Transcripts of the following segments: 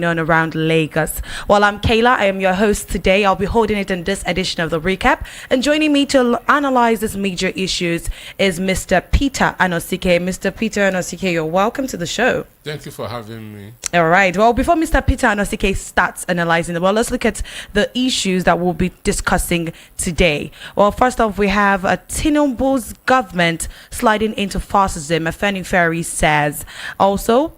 on around Lagos. Well, I'm Kayla. I am your host today. I'll be holding it in this edition of the recap. And joining me to analyze these major issues is Mr. Peter Anosike. Mr. Peter Anosike, you're welcome to the show. Thank you for having me. All right. Well, before Mr. Peter Anosike starts analyzing, let's look at the issues that we'll be discussing today. Well, first off, we have Tinubu's government sliding into fascism, Afenifere says. Also,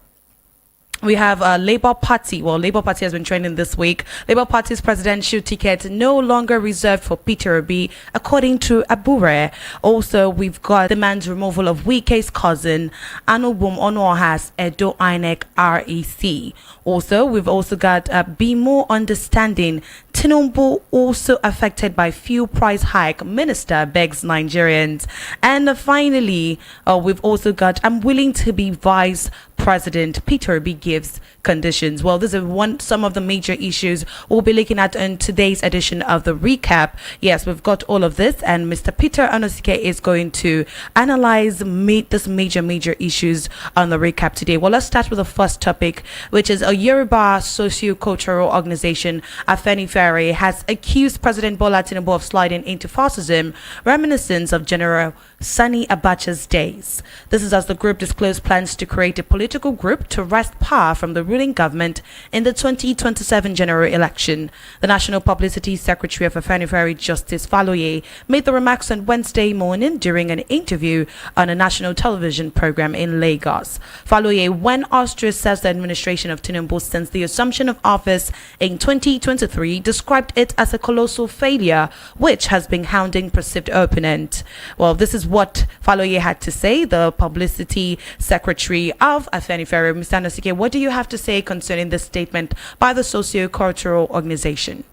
we have Labour Party. Well, Labour Party has been trending this week. Labour Party's presidential ticket no longer reserved for Peter Obi, according to Abure. Also, we've got demands removal of Wike's cousin, Anubum Onoha's Edo INEC REC. Also, we've also got Be More Understanding. Tinubu also affected by fuel price hike. Minister begs Nigerians. And finally, we've also got I'm willing to be vice president. Peter Obi gives conditions. Well, these are some of the major issues we'll be looking at in today's edition of the recap. Yes, we've got all of this, and Mr. Peter Anosike is going to analyze this major issues on the recap today. Well, let's start with the first topic, which is a Yoruba socio-cultural organization, Afenifere, has accused President Bola Tinubu of sliding into fascism, reminiscent of General Sani Abacha's days. This is as the group disclosed plans to create a political group to wrest power from the ruling government in the 2027 general election. The National Publicity Secretary of Afenifere, Justice Faloye, made the remarks on Wednesday morning during an interview on a national television program in Lagos. Faloye, when ostracized the administration of Tinubu since the assumption of office in 2023, described it as a colossal failure, which has been hounding perceived opponent. Well, this is what Faloye had to say, the Publicity Secretary of Afenifere. Mr. Anosike, what do you have to say concerning this statement by the socio-cultural organization?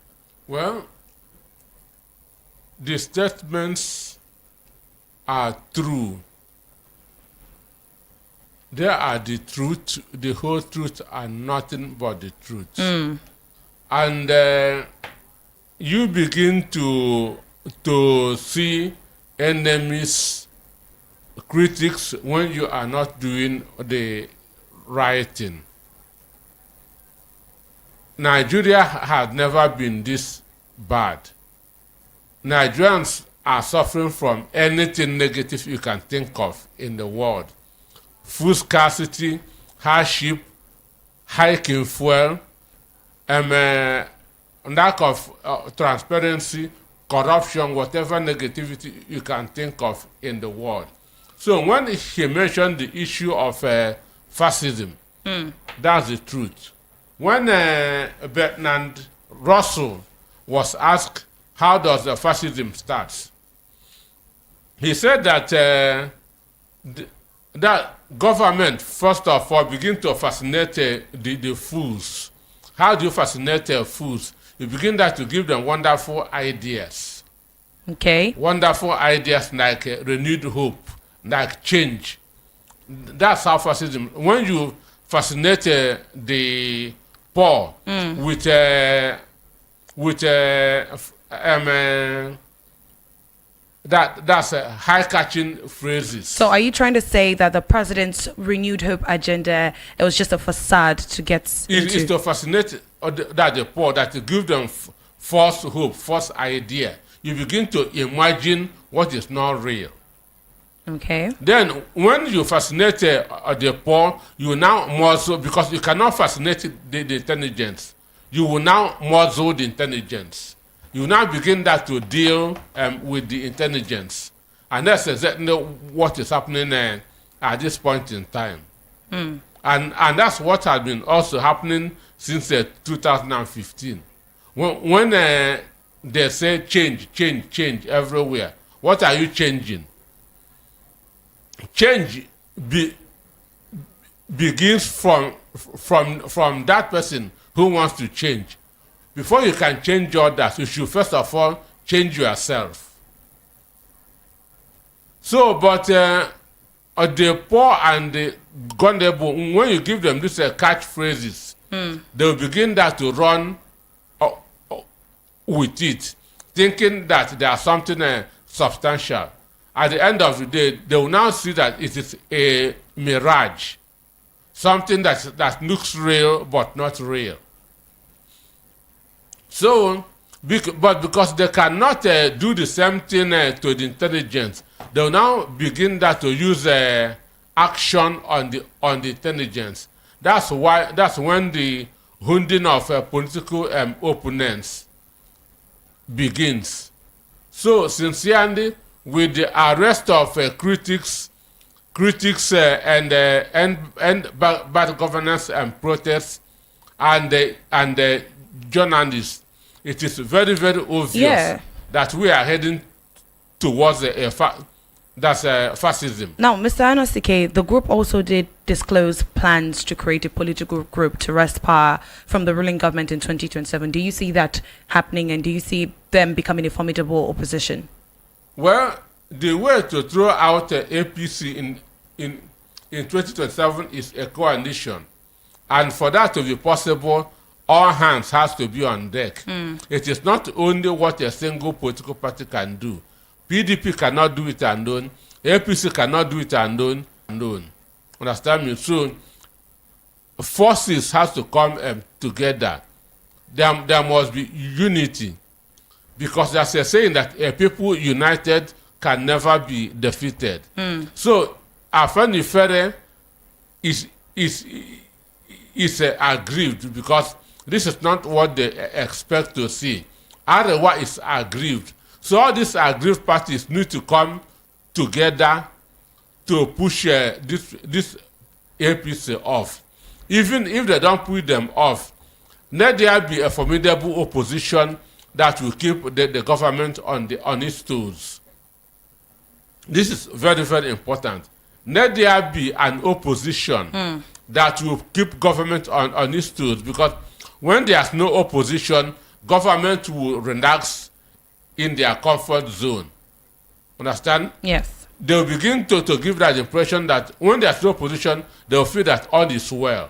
Well, the statements are true. They are the truth, the whole truth, and nothing but the truth. And you begin to see enemies, critics, when you are not doing the right thing. Nigeria has never been this bad. Nigerians are suffering from anything negative you can think of in the world. Food scarcity, hardship, hike in fuel, lack of transparency, corruption, whatever negativity you can think of in the world. So when he mentioned the issue of fascism, that's the truth. When Bertrand Russell was asked, how does the fascism start? He said that that government, first of all, begin to fascinate the fools. How do you fascinate fools? You begin that to give them wonderful ideas. Okay. Wonderful ideas like renewed hope, like change. That's how fascism. When you fascinate the poor with that's high-catching phrases. So are you trying to say that the president's renewed hope agenda, it was just a facade to get It is to fascinate the poor, that to give them false hope, false idea. You begin to imagine what is not real. Okay. Then when you fascinate the poor, you now muzzle, because you cannot fascinate the intelligence. You will now muzzle the intelligence. You now begin that to deal with the intelligence. And that's exactly what is happening at this point in time. And that's what has been also happening since 2015. When they say change everywhere, what are you changing? Change begins from that person who wants to change. Before you can change others, you should first of all change yourself. So, but the poor and the vulnerable, when you give them these catchphrases, they will begin that to run with it, thinking that there's something substantial. At the end of the day, they will now see that it is a mirage. something that looks real but not real. So, but because they cannot do the same thing to the intelligence, they'll now begin to use action on the intelligence. That's when the wounding of political opponents begins. So sincerely, with the arrest of critics and bad governance and protests and journalists, it is very, very obvious that we are heading towards fascism. Now, Mr. Anosike, the group also did disclose plans to create a political group to wrest power from the ruling government in 2027. Do you see that happening, and do you see them becoming a formidable opposition? Well, the way to throw out APC in 2027 is a coalition. And for that to be possible, all hands has to be on deck. It is not only what a single political party can do. PDP cannot do it alone. APC cannot do it alone. Understand me? So forces has to come together. There must be unity, because there's a saying that a people united can never be defeated. So Afeni Fere is aggrieved, because this is not what they expect to see. Arewa is aggrieved. So all these aggrieved parties need to come together to push this APC off. Even if they don't put them off, let there be a formidable opposition that will keep the government on its toes. This is very, very important. Let there be an opposition that will keep government on its toes, because when there's no opposition, government will relax in their comfort zone. Understand? Yes. They'll begin to give that impression that when there's no opposition, they'll feel that all is well.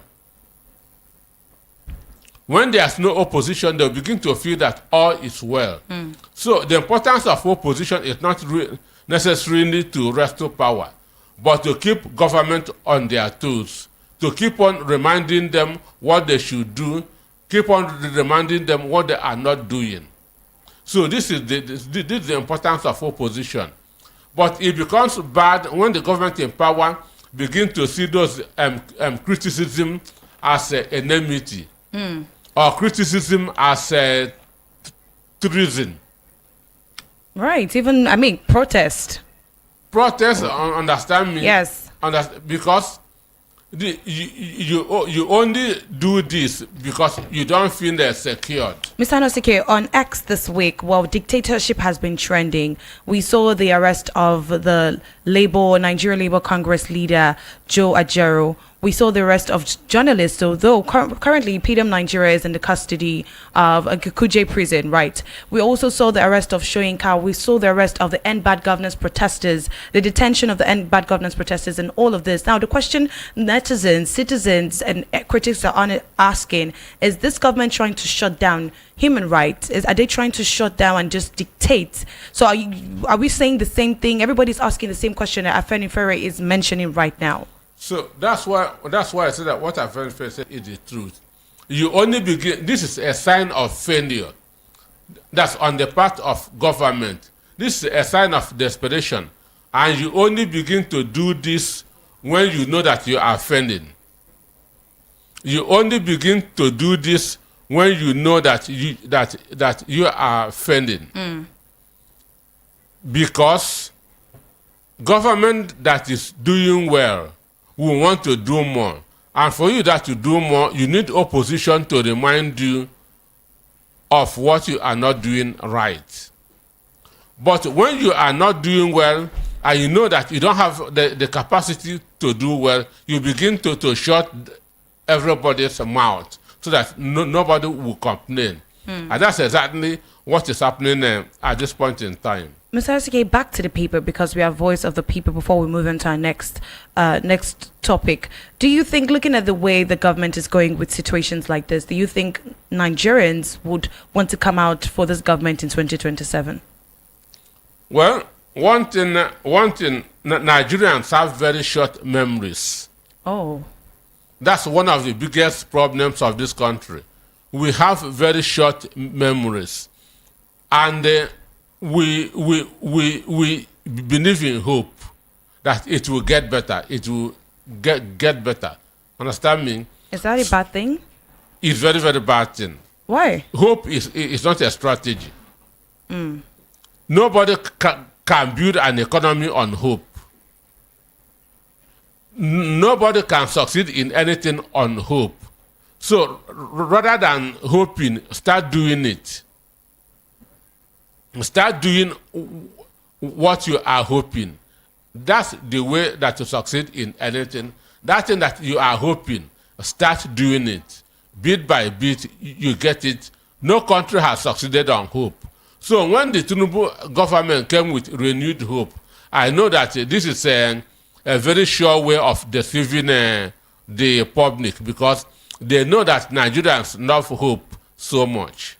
When there's no opposition, they'll begin to feel that all is well. So the importance of opposition is not necessarily to restore power, but to keep government on their toes, to keep on reminding them what they should do, keep on reminding them what they are not doing. So this is the importance of opposition. But it becomes bad when the government in power begin to see those criticism as enmity, or criticism as treason. Right. Even, protest. Protest, understand me? Yes. Because you only do this because you don't feel secured. Mr. Anosike, on X this week, while dictatorship has been trending, we saw the arrest of the Nigeria Labour Congress leader, Joe Ajero. We saw the arrest of journalists, although currently PDM Nigeria is in the custody of a Kuje prison, right? We also saw the arrest of Shoyinka. We saw the arrest of the End Bad Governance protesters, the detention of the End Bad Governance protesters, and all of this. Now, the question netizens, citizens, and critics are asking, is this government trying to shut down human rights? Are they trying to shut down and just dictate? So are we saying the same thing? Everybody's asking the same question that Afeni Fere is mentioning right now. So that's why I said that what I've said is the truth. You only begin. This is a sign of failure. That's on the part of government. This is a sign of desperation, and you only begin to do this when you know that you are failing. You only begin to do this when you know that you are failing. Because government that is doing well will want to do more. And for you to do more, you need opposition to remind you of what you are not doing right. But when you are not doing well, and you know that you don't have the capacity to do well, you begin to shut everybody's mouth so that nobody will complain. And that's exactly what is happening at this point in time. Mr. Anosike, back to the people, because we have voice of the people before we move into our next topic. Do you think, looking at the way the government is going with situations like this, do you think Nigerians would want to come out for this government in 2027? Well, one thing, Nigerians have very short memories. Oh. That's one of the biggest problems of this country. We have very short memories, and we believe in hope that it will get better. It will get better. Understand me? Is that a bad thing? It's very, very bad thing. Why? Hope is not a strategy. Nobody can build an economy on hope. Nobody can succeed in anything on hope. So rather than hoping, start doing it. Start doing what you are hoping. That's the way that you succeed in anything. That thing that you are hoping, start doing it. Bit by bit, you get it. No country has succeeded on hope. So when the Tinubu government came with renewed hope, I know that this is a very sure way of deceiving the public, because they know that Nigerians love hope so much.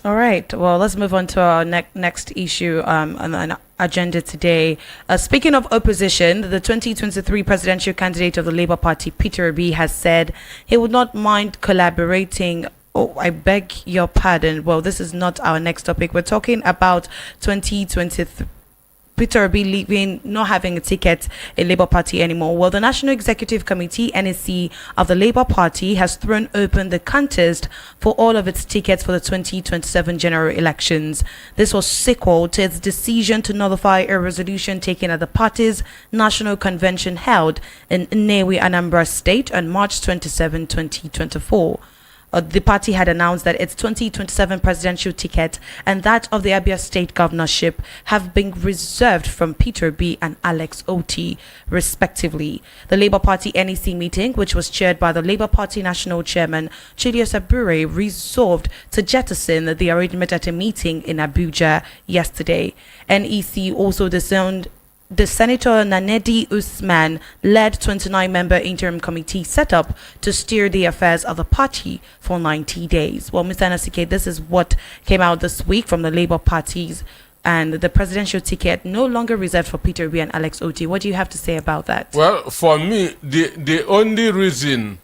All right. Well, let's move on to our next issue on the agenda today. Speaking of opposition, the 2023 presidential candidate of the Labour Party, Peter Obi, has said he would not mind collaborating. Oh, I beg your pardon. Well, this is not our next topic. We're talking about 2023. Peter Obi leaving, not having a ticket in Labour Party anymore. Well, the National Executive Committee, NEC, of the Labour Party has thrown open the contest for all of its tickets for the 2027 general elections. This was sequel to its decision to nullify a resolution taken at the party's national convention held in Nnewi, Anambra State on March 27, 2024. The party had announced that its 2027 presidential ticket and that of the Abia State governorship have been reserved from Peter Obi and Alex Oti, respectively. The Labour Party NEC meeting, which was chaired by the Labour Party National Chairman Julius Abure, resolved to jettison the arrangement at a meeting in Abuja yesterday. NEC also disowned the Senator Nanedi Usman-led 29-member interim committee set up to steer the affairs of the party for 90 days. Well, Mr. Nasike, this is what came out this week from the Labour parties, and the presidential ticket no longer reserved for Peter Obi and Alex Oti. What do you have to say about that? Well, for me, the only reason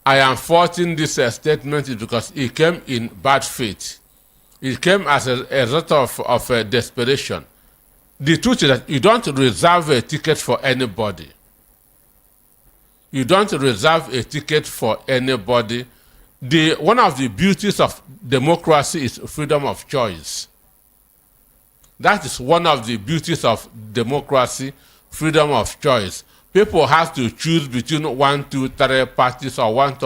I am faulting this statement is because it came in bad faith. It came as a result of desperation. The truth is that you don't reserve a ticket for anybody. You don't reserve a ticket for anybody. One of the beauties of democracy is freedom of choice. That is one of the beauties of democracy, freedom of choice. People have to choose between 1, 2, 3 parties or 1,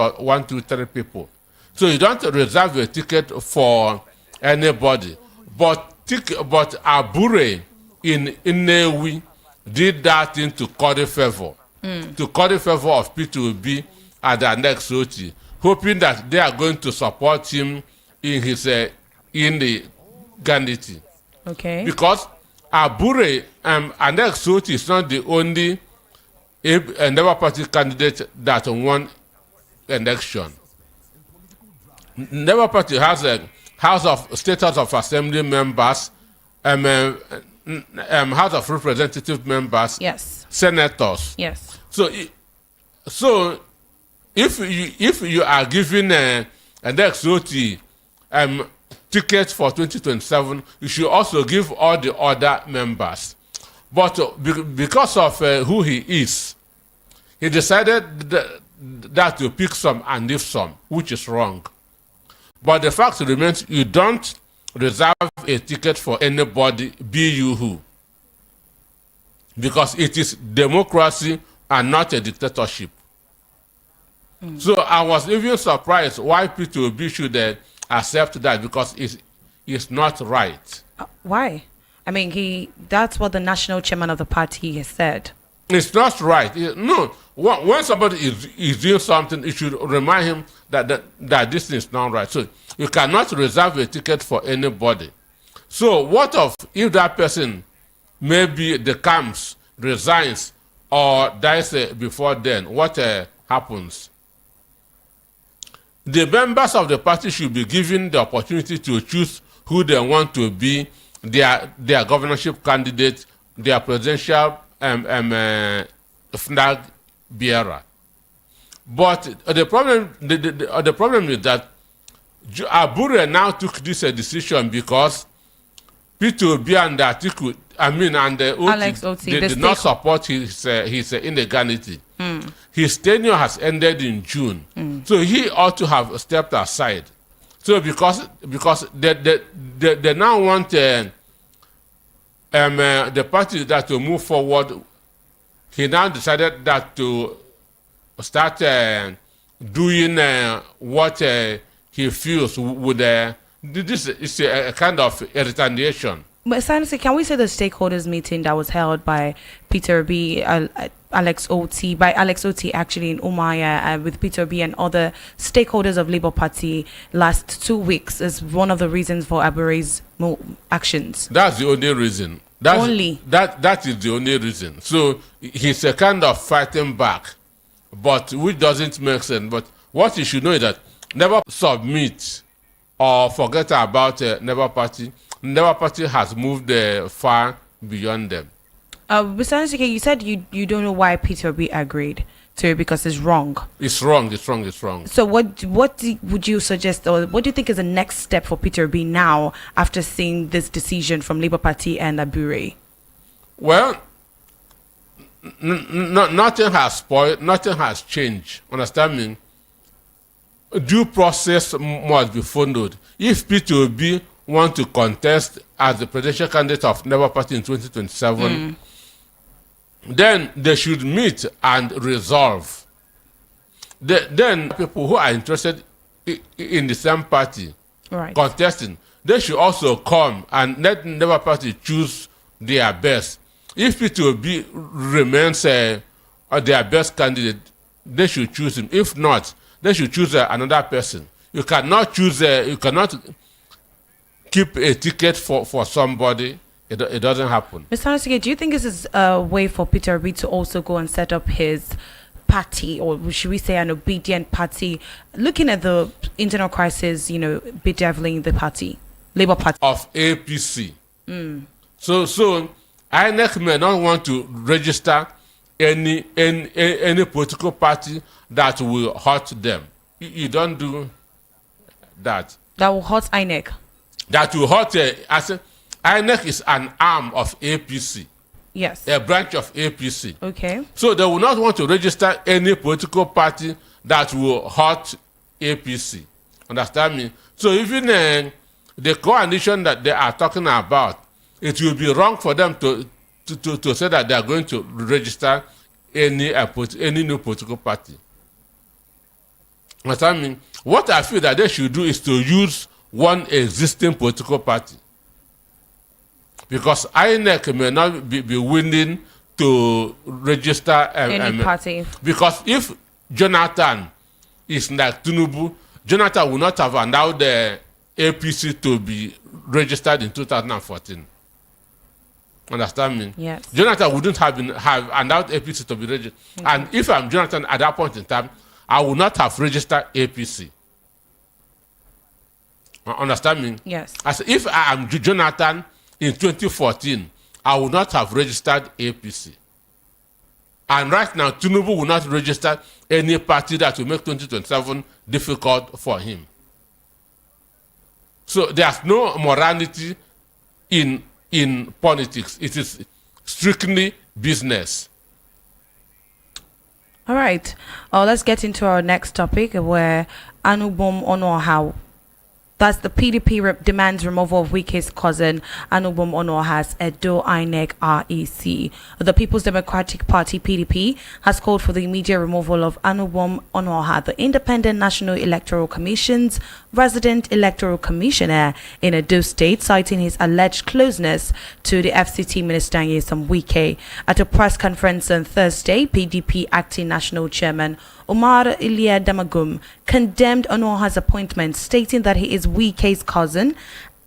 2, 3 people. So you don't reserve a ticket for anybody. But Abure in Nnewi did that thing to curry favor, of Peter Obi and the next Oti, hoping that they are going to support him in his in the candidate. Okay. Because Abure and next Oti is not the only Labour Party candidate that won election. Labour Party has a State House of Assembly members, House of Representative members, Yes. senators. Yes. So if you are giving an ex-OT ticket for 2027, you should also give all the other members. But because of who he is, he decided that to pick some and leave some, which is wrong. But the fact remains, you don't reserve a ticket for anybody, be you who. Because it is democracy and not a dictatorship. So I was even surprised why Peter Obi should accept that, because it's not right. Why? I mean, that's what the national chairman of the party has said. It's not right. No. When somebody is doing something, you should remind him that this is not right. So you cannot reserve a ticket for anybody. So what if that person, maybe the camps, resigns or dies before then? What happens? The members of the party should be given the opportunity to choose who they want to be their governorship candidate, their presidential flag bearer. But the problem is that Abure now took this decision because P2B and Atiku, and Alex Oti, they did not support his illegality. His tenure has ended in June, so he ought to have stepped aside. So because they now want the party that to move forward, he now decided that to start doing what he feels would. This is a kind of a retaliation. But Sanusi, can we say the stakeholders meeting that was held by Peter B, Alex Oti actually in Umaya with Peter B and other stakeholders of Labour Party last 2 weeks is one of the reasons for Abure's actions? That's the only reason. That is the only reason. So he's a kind of fighting back, but which doesn't make sense. But what you should know is that never submit or forget about Labour Party. Labour Party has moved far beyond them. Mr. Ansike, you said you don't know why Peter B agreed to it because it's wrong. It's wrong. So what would you suggest, or what do you think is the next step for Peter B now after seeing this decision from Labour Party and Abure? Well, nothing has spoiled, nothing has changed. Understand me? Due process must be followed. If P2B want to contest as the presidential candidate of Labour Party in 2027, then they should meet and resolve. Then people who are interested in the same party contesting, they should also come and let Labour Party choose their best. If P2B remains their best candidate, they should choose him. If not, they should choose another person. You cannot choose. You cannot keep a ticket for somebody. It doesn't happen. Mr. Ansike, do you think this is a way for Peter B to also go and set up his party, or should we say an obedient party, looking at the internal crisis, bedeviling the party, Labour Party of APC? So INEC may not want to register any political party that will hurt them. You don't do that. That will hurt INEC. That will hurt. INEC is an arm of APC. Yes. A branch of APC. Okay. So they will not want to register any political party that will hurt APC. Understand me? So even the coalition that they are talking about, it will be wrong for them to say that they are going to register any new political party. Understand me? What I feel that they should do is to use one existing political party. Because INEC may not be willing to register any party. Because if Jonathan is like Tinubu, Jonathan will not have allowed the APC to be registered in 2014. Understand me? Yes. Jonathan wouldn't have allowed APC to be registered. Okay. And if I'm Jonathan at that point in time, I would not have registered APC. Understand me? Yes. As if I am Jonathan in 2014, I would not have registered APC. And right now, Tinubu will not register any party that will make 2027 difficult for him. So there's no morality in politics. It is strictly business. All right. Let's get into our next topic where Anubom Onoha, that's the PDP demands removal of Wike's cousin Anubom Onoha's Edo INEC REC. The People's Democratic Party PDP has called for the immediate removal of Anubom Onoha, the Independent National Electoral Commission's resident electoral commissioner in Edo State, citing his alleged closeness to the FCT Minister Nyesom Wike. At a press conference on Thursday, PDP acting national chairman Omar Ilia Damagum condemned Onoha's appointment, stating that he is Wike's cousin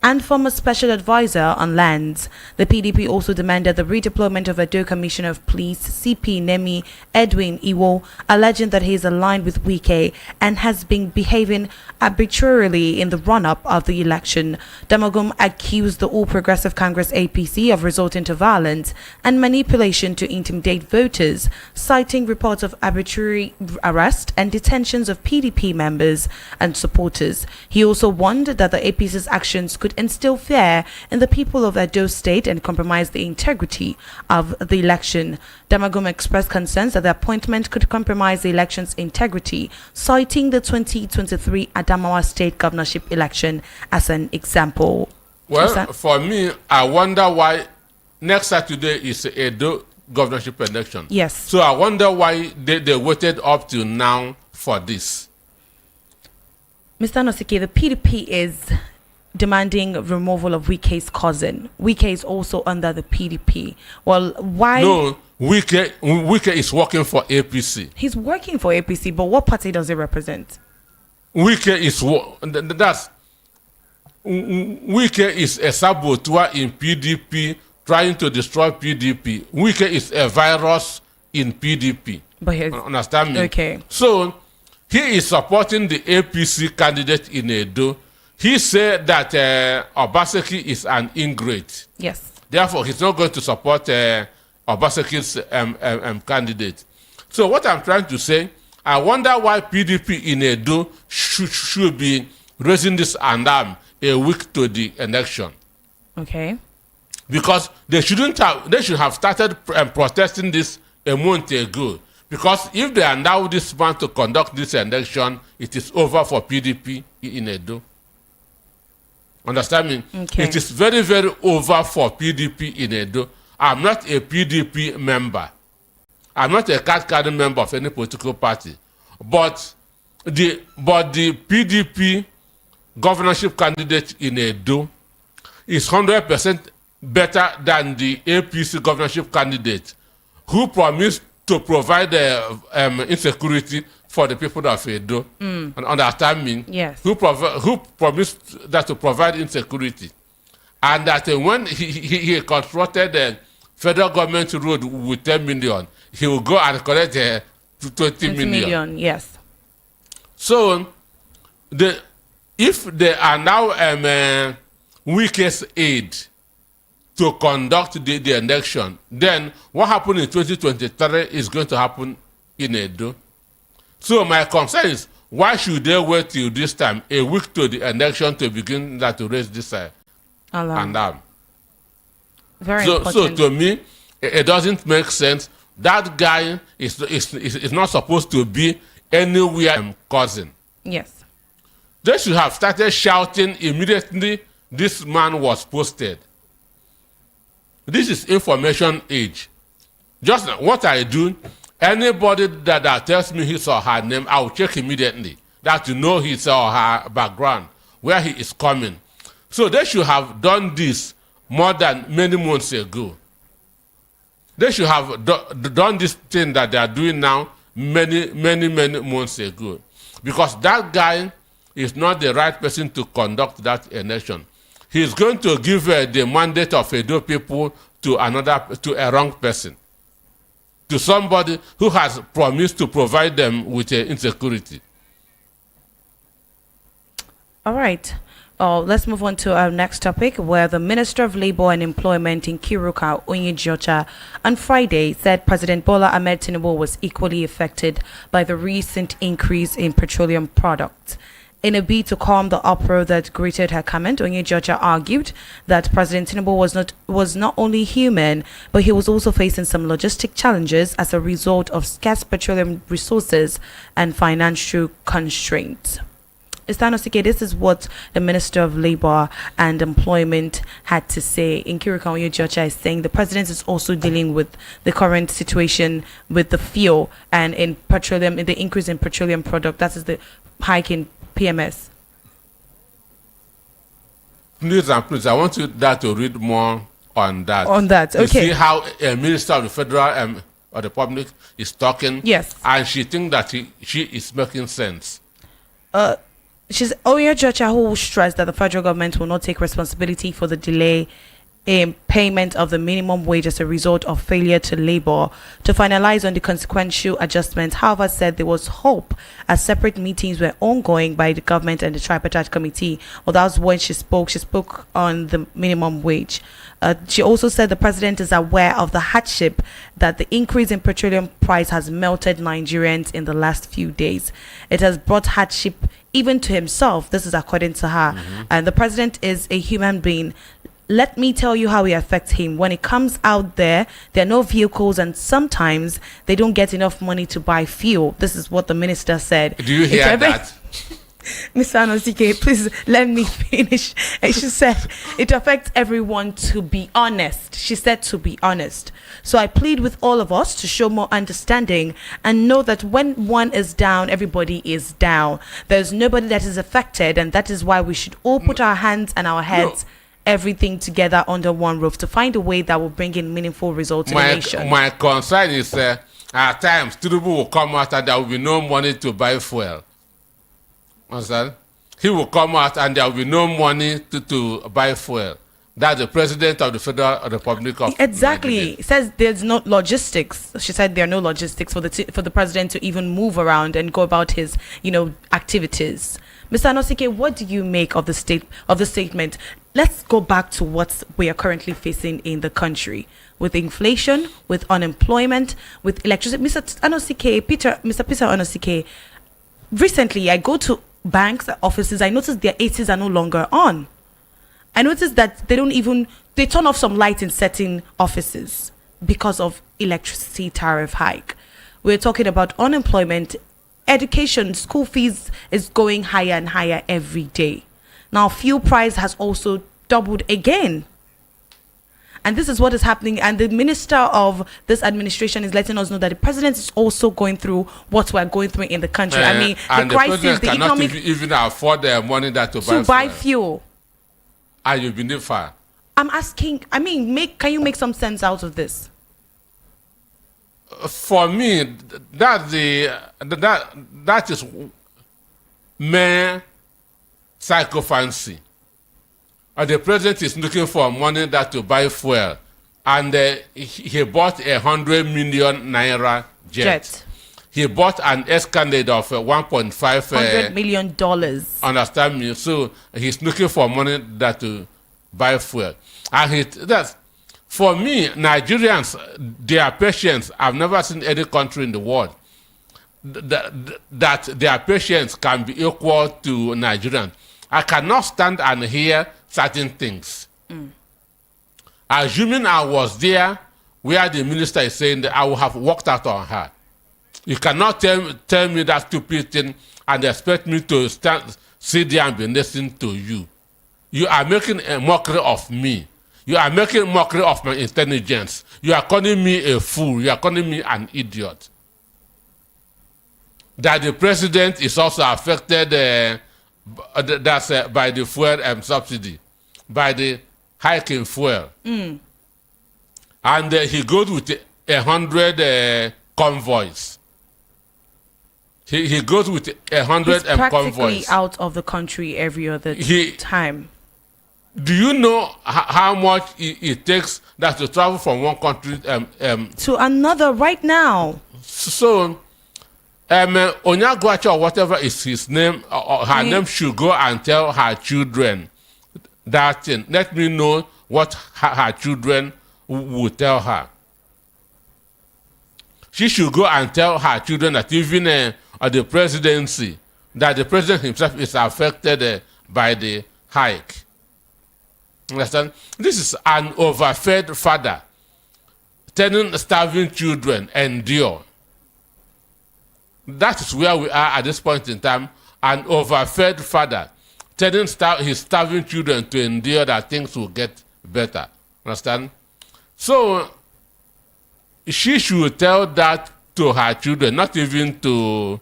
and former special advisor on lands. The PDP also demanded the redeployment of Edo Commissioner of Police CP Nemi Edwin Iwo, alleging that he is aligned with Wike and has been behaving arbitrarily in the run-up of the election. Damagum accused the All Progressive Congress APC of resorting to violence and manipulation to intimidate voters, citing reports of arbitrary arrest and detentions of PDP members and supporters. He also warned that the APC's actions could instill fear in the people of Edo State and compromise the integrity of the election. Damagum expressed concerns that the appointment could compromise the election's integrity, citing the 2023 Adamawa State governorship election as an example. Well, for me, I wonder why next Saturday is Edo governorship election. Yes. So I wonder why they waited up to now for this. Mr. Nosike, the PDP is demanding removal of Wike's cousin. Wike is also under the PDP. Well, why? No, Wike is working for APC. He's working for APC, but what party does he represent? Wike is a saboteur in PDP, trying to destroy PDP. Wike is a virus in PDP. But understand me? Okay. So he is supporting the APC candidate in Edo. He said that Obaseki is an ingrate. Yes. Therefore, he's not going to support Obaseki's candidate. So what I'm trying to say, I wonder why PDP in Edo should be raising this alarm a week to the election. Okay. Because they should have started protesting this a month ago. Because if they allow this man to conduct this election, it is over for PDP in Edo. Understand me? Okay. It is very, very over for PDP in Edo. I'm not a PDP member. I'm not a card-carrying member of any political party. But the PDP governorship candidate in Edo is 100% better than the APC governorship candidate who promised to provide insecurity for the people of Edo. And understand me? Yes. Who promised that to provide insecurity. And that when he constructed the federal government road with 10 million, he will go and collect 20 million. Yes. So, if they are now Wike's aid to conduct the election, then what happened in 2023 is going to happen in Edo. So my concern is, why should they wait till this time, a week to the election, to begin to raise this alarm? Very so important. to me, it doesn't make sense. That guy is not supposed to be anywhere cousin. Yes. They should have started shouting immediately this man was posted. This is information age. Just what I do, anybody that tells me his or her name, I will check immediately that to know his or her background, where he is coming. So they should have done this more than many months ago. They should have done this thing that they are doing now many months ago. Because that guy is not the right person to conduct that election. He is going to give the mandate of Edo people to a wrong person. To somebody who has promised to provide them with insecurity. All right. Let's move on to our next topic, where the Minister of Labor and Employment in Kiruka, Onyejocha, on Friday said President Bola Ahmed Tinubu was equally affected by the recent increase in petroleum products. In a bid to calm the uproar that greeted her comment, Onyejocha argued that President Tinubu was not only human, but he was also facing some logistic challenges as a result of scarce petroleum resources and financial constraints. Estanosike, this is what the Minister of Labor and Employment had to say. In Kiruka, Onyejocha is saying the president is also dealing with the current situation with the fuel and in petroleum, in the increase in petroleum product. That is the hike in PMS. Please, I want you to read more on that. On that, okay. You see how a minister of the federal or the public is talking. Yes. And she thinks that she is making sense. She's Oyejocha, who stressed that the federal government will not take responsibility for the delay in payment of the minimum wage as a result of failure to labor to finalize on the consequential adjustments. However, said there was hope as separate meetings were ongoing by the government and the tripartite committee. Well, that was when she spoke. She spoke on the minimum wage. She also said the president is aware of the hardship that the increase in petroleum price has melted Nigerians in the last few days. It has brought hardship even to himself. This is according to her. And the president is a human being. Let me tell you how it affects him. When it comes out there are no vehicles, and sometimes they don't get enough money to buy fuel. This is what the minister said. Do you hear that? Mr. Anosike, please let me finish. And she said it affects everyone, to be honest. She said to be honest. So I plead with all of us to show more understanding and know that when one is down, everybody is down. There's nobody that is affected, and that is why we should all put our hands and our heads, everything together under one roof to find a way that will bring in meaningful results in the nation. My concern is at times Tinubu will come out and there will be no money to buy fuel. Understand? He will come out and there will be no money to buy fuel. That's the president of the Federal Republic of Exactly. Nigeria. It says there's no logistics. She said there are no logistics for the president to even move around and go about his, activities. Mr. Anosike, what do you make of the statement? Let's go back to what we are currently facing in the country with inflation, with unemployment, with electricity. Mr. Peter Anosike, recently I go to banks offices. I noticed their ACs are no longer on. I noticed that they turn off some light in certain offices because of electricity tariff hike. We're talking about unemployment. Education, school fees is going higher and higher every day. Now, fuel price has also doubled again. And this is what is happening. And the minister of this administration is letting us know that the president is also going through what we're going through in the country. I mean, the crisis, the economic... even afford the money that to buy fuel. And you believe her? I'm asking, can you make some sense out of this? For me, that is mere psychophancy. The president is looking for money that to buy fuel, and he bought 100 million naira jet. He bought an Escalade of 1.5 $100 million. Understand me? So he's looking for money that to buy fuel, and for me, Nigerians, their patience, I've never seen any country in the world that their patience can be equal to Nigerians. I cannot stand and hear certain things. Assuming I was there where the minister is saying that, I would have walked out on her. You cannot tell me that stupid thing and expect me to sit there and be listening to you. You are making a mockery of me. You are making mockery of my intelligence. You are calling me a fool. You are calling me an idiot. That the president is also affected by the fuel subsidy, by the hike in fuel. And he goes with 100 convoys. He goes with 100 He's practically convoys. out of the country every other time. Do you know how much it takes that to travel from one country to another right now? So, Onyagwacha or whatever is his name, or her name, should go and tell her children that thing. Let me know what her children will tell her. She should go and tell her children that even the presidency, that the president himself is affected by the hike. Understand? This is an overfed father telling starving children, endure. That is where we are at this point in time. An overfed father telling his starving children to endure, that things will get better. Understand? So she should tell that to her children, not even to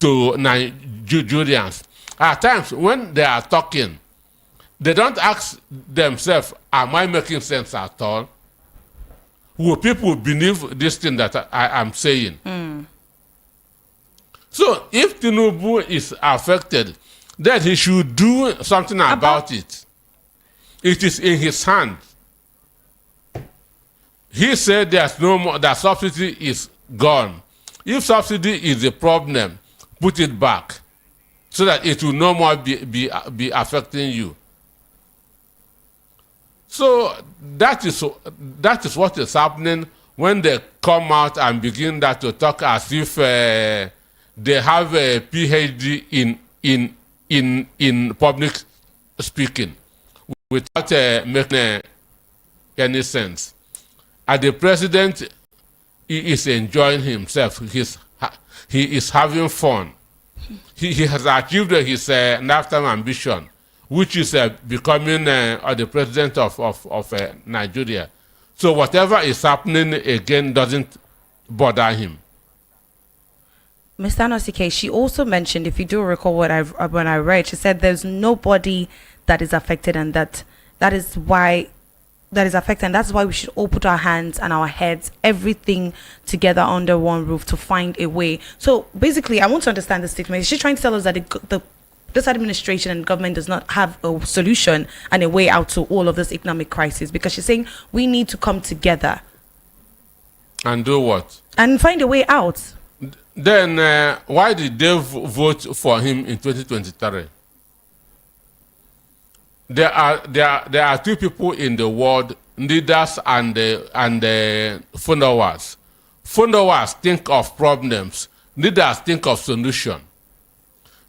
Nigerians. At times when they are talking, they don't ask themselves, am I making sense at all? Will people believe this thing that I am saying? So if Tinubu is affected, then he should do something about it. It is in his hand. He said there's no more, that subsidy is gone. If subsidy is the problem, put it back so that it will no more be affecting you. So that is what is happening when they come out and begin to talk as if they have a PhD in public speaking without making any sense. And the president, he is enjoying himself. He is having fun. He has achieved his lifetime ambition, which is becoming the president of Nigeria. So whatever is happening again doesn't bother him. Mr. Anosike, she also mentioned, if you do recall when I read, she said there's nobody that is affected, and that is why we should all put our hands and our heads, everything together under one roof to find a way. So basically, I want to understand the statement. Is she trying to tell us that this administration and government does not have a solution and a way out to all of this economic crisis? Because she's saying we need to come together. And do what? And find a way out. Then why did they vote for him in 2023? There are two people in the world, leaders and followers. Followers think of problems. Leaders think of solution.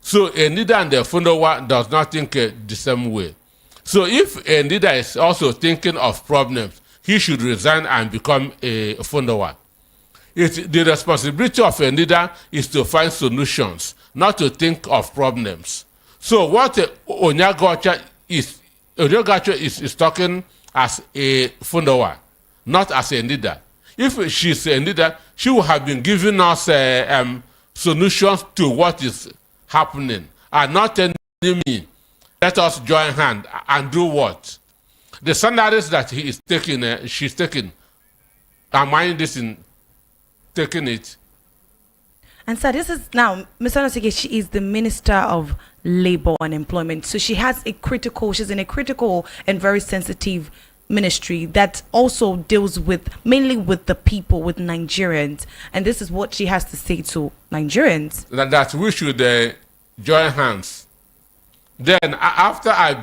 So a leader and a follower does not think the same way. So if a leader is also thinking of problems, he should resign and become a follower. The responsibility of a leader is to find solutions, not to think of problems. So what Onyegaocha is talking as a follower, not as a leader. If she's a leader, she would have been giving us solutions to what is happening, and not telling me, let us join hands and do what? The salaries that he is taking, she's taking, am I this in taking it? And so this is now, Mr. Anosike, she is the Minister of Labor and Employment. So she's in a critical and very sensitive ministry that also deals mainly with the people, with Nigerians. And this is what she has to say to Nigerians. That we should join hands. Then after I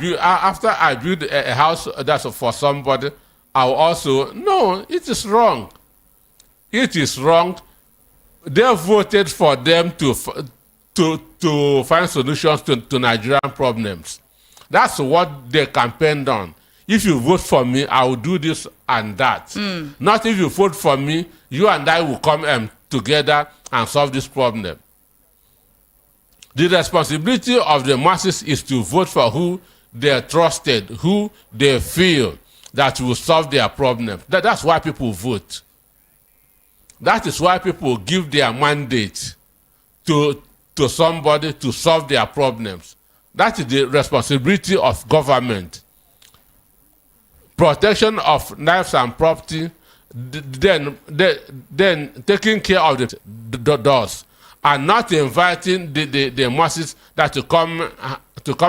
build a house that's for somebody, I'll also, no, it is wrong. It is wrong. They voted for them to find solutions to Nigerian problems. That's what they campaigned on. If you vote for me, I will do this and that. Not if you vote for me, you and I will come together and solve this problem. The responsibility of the masses is to vote for who they trusted, who they feel that will solve their problems. That's why people vote. That is why people give their mandate to somebody to solve their problems. That is the responsibility of government. Protection of lives and property, then taking care of the doors, and not inviting the masses that to come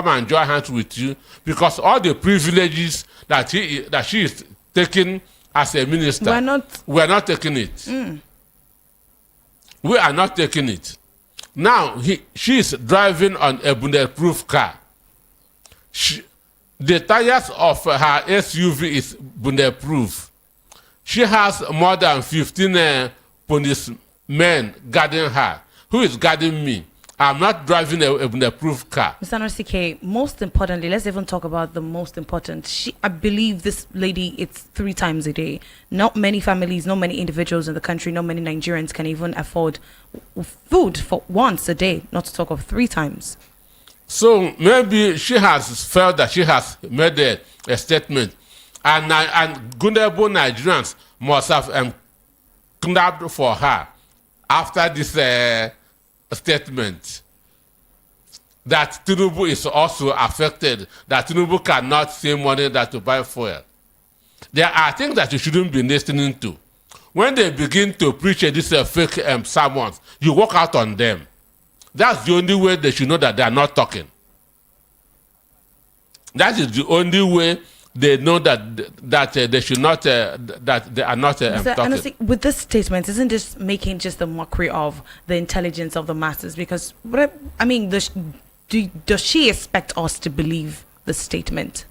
and join hands with you, because all the privileges that she is taking as a minister, we are not taking it. We are not taking it. Now she is driving on a bulletproof car. The tires of her SUV is bulletproof. She has more than 15 policemen guarding her. Who is guarding me? I'm not driving a bulletproof car. Mr. Anosike, most importantly, let's even talk about the most important. I believe this lady, it's 3 times a day. Not many families, not many individuals in the country, not many Nigerians can even afford food for once a day, not to talk of 3 times. So maybe she has felt that she has made a statement, and Gundebo Nigerians must have clapped for her after this statement, that Tinubu is also affected, that Tinubu cannot save money to buy fuel. There are things that you shouldn't be listening to. When they begin to preach this fake sermons, you walk out on them. That's the only way they should know that they are not talking. That is the only way they know that they should not that they are not talking. Honestly, with this statement, isn't this making just a mockery of the intelligence of the masses? Because does she expect us to believe the statement?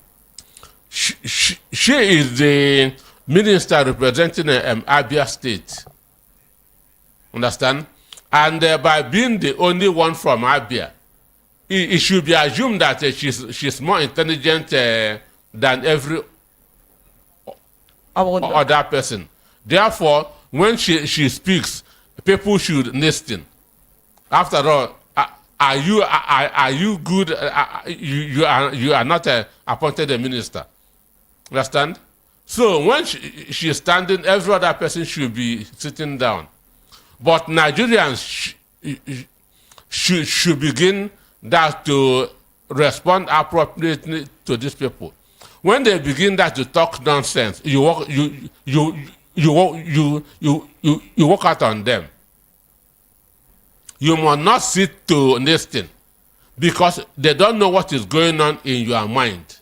She is the minister representing Abia State. Understand? And by being the only one from Abia, it should be assumed that she's more intelligent than every other person. Therefore, when she speaks, people should listen. After all, are you good? You are not appointed a minister. Understand? So when she's standing, every other person should be sitting down. But Nigerians should begin that to respond appropriately to these people. When they begin that to talk nonsense, you walk out on them. You must not sit to listen because they don't know what is going on in your mind.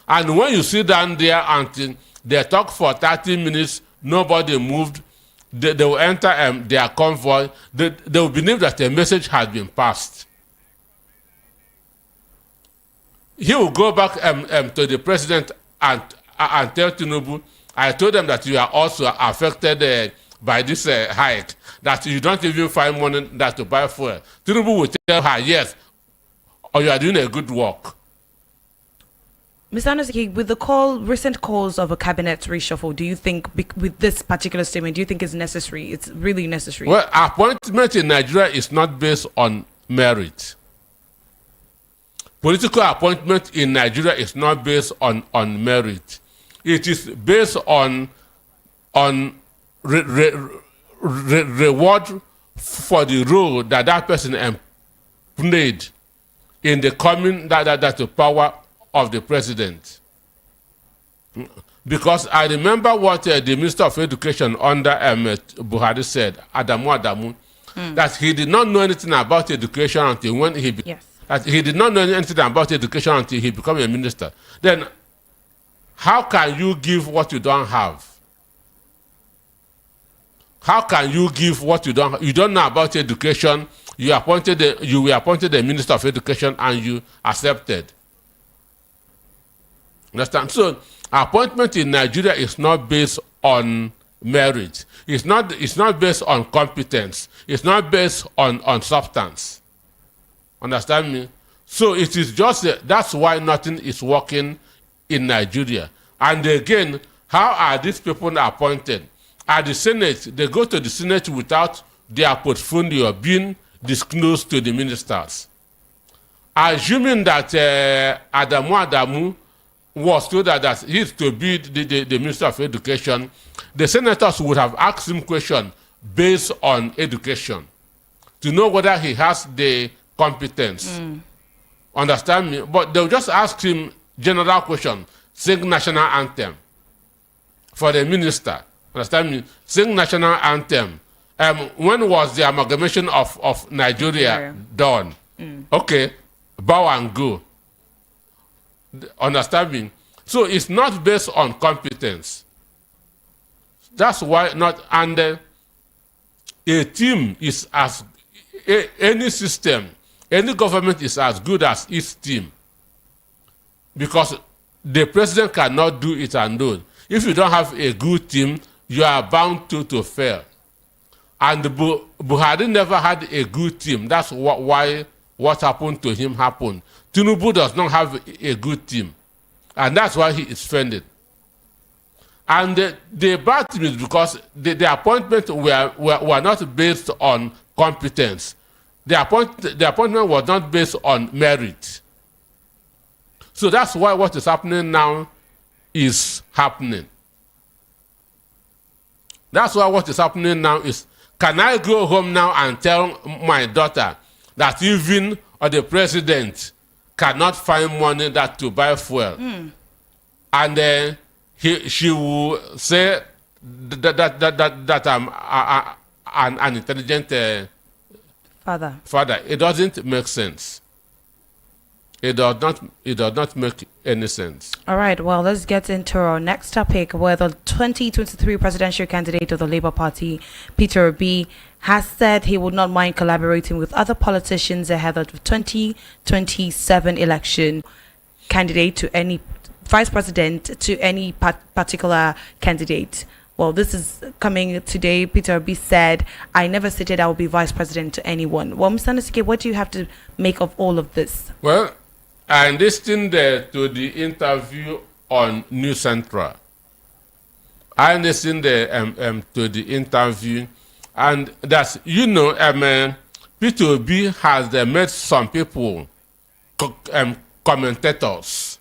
And when you sit down there until they talk for 30 minutes, nobody moved, they will enter their convoy, they will believe that a message has been passed. He will go back to the president and tell Tinubu, I told them that you are also affected by this hike, that you don't even find money that to buy fuel. Tinubu will tell her, yes, or you are doing a good work. Mr. Anosike, with the recent calls of a cabinet reshuffle, do you think, with this particular statement, do you think it's necessary? It's really necessary? Well, appointment in Nigeria is not based on merit. Political appointment in Nigeria is not based on merit. It is based on reward for the role that person played in the coming that power of the president. Because I remember what the Minister of Education under Buhari said, Adamu, that he did not know anything about education until when he that he did not know anything about education until he became a minister. Then how can you give what you don't have? How can you give what you don't have? You don't know about education. You were appointed a minister of education and you accepted. Understand? So appointment in Nigeria is not based on merit. It's not based on competence. It's not based on substance. Understand me? So it is just that's why nothing is working in Nigeria. And again, how are these people appointed? At the Senate, they go to the Senate without their portfolio being disclosed to the ministers. Assuming that Adamu was told that he is to be the Minister of Education, the senators would have asked him questions based on education to know whether he has the competence. Understand me? But they'll just ask him general question, sing national anthem for the minister. Understand me? Sing national anthem. When was the amalgamation of Nigeria done? Okay, bow and go. Understand me? So it's not based on competence. That's why not. And a team is any system, any government is as good as its team. Because the president cannot do it alone. If you don't have a good team, you are bound to fail. And Buhari never had a good team. That's why what happened to him happened. Tinubu does not have a good team. And that's why he is fended. And the bad thing is because the appointments were not based on competence. The appointment was not based on merit. So that's why what is happening now is happening. That's why what is happening now is, can I go home now and tell my daughter that even the president cannot find money that to buy fuel? And she will say that I'm an intelligent father. It doesn't make sense. It does not make any sense. All right, well, let's get into our next topic, where the 2023 presidential candidate of the Labour Party, Peter Obi, has said he would not mind collaborating with other politicians ahead of the 2027 election, candidate to any vice president to any particular candidate. Well, this is coming today. Peter Obi said, I never stated I would be vice president to anyone. Well, Mr. Nasike, what do you have to make of all of this? Well, I listened to the interview on News Central. I listened to the interview, and that's, Peter Obi has made some people commentators.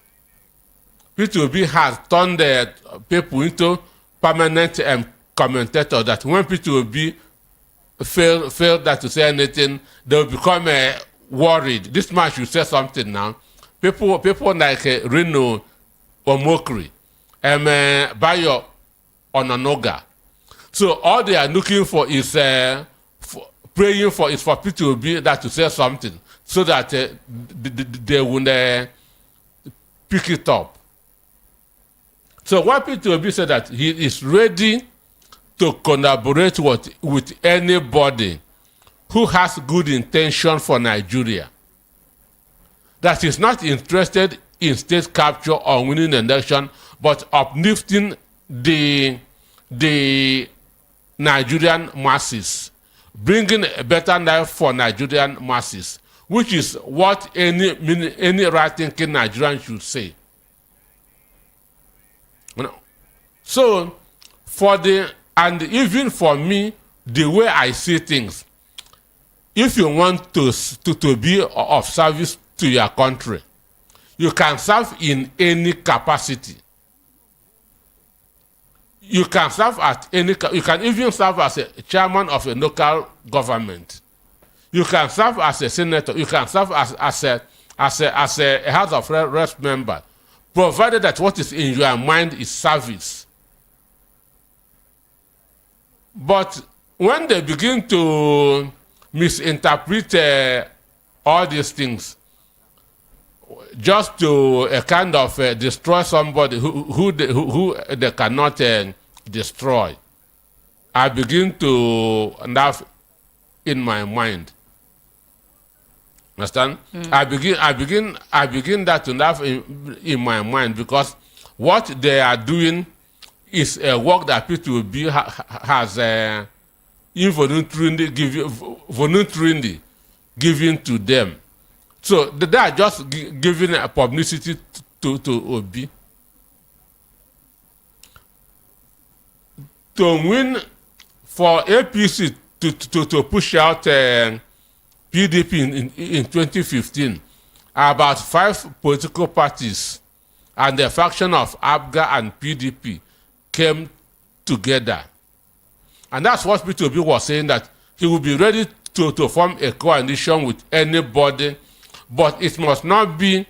Peter Obi has turned the people into permanent commentators, that when Peter Obi fail that to say anything, they will become worried. This man should say something now. People like Reno Omokri, Bayo Onanoga. So all they are looking for is praying for Peter Obi that to say something, so that they will pick it up. So what Peter Obi said, that he is ready to collaborate with anybody who has good intention for Nigeria, that is not interested in state capture or winning an election, but uplifting the Nigerian masses, bringing a better life for Nigerian masses, which is what any right-thinking Nigerian should say. So, and even for me, the way I see things, if you want to be of service to your country, you can serve in any capacity. You can serve at any. You can even serve as a chairman of a local government. You can serve as a senator. You can serve as a House of Reps member, provided that what is in your mind is service. But when they begin to misinterpret all these things, just to a kind of destroy somebody who they cannot destroy, I begin to laugh in my mind. Understand? I begin that to laugh in my mind, because what they are doing is a work that Peter Obi has voluntarily given to them. So they are just giving a publicity to Obi. To win, for APC to push out PDP in 2015, about 5 political parties and the faction of ABGA and PDP came together. And that's what Peter Obi was saying, that he will be ready to form a coalition with anybody, but it must not be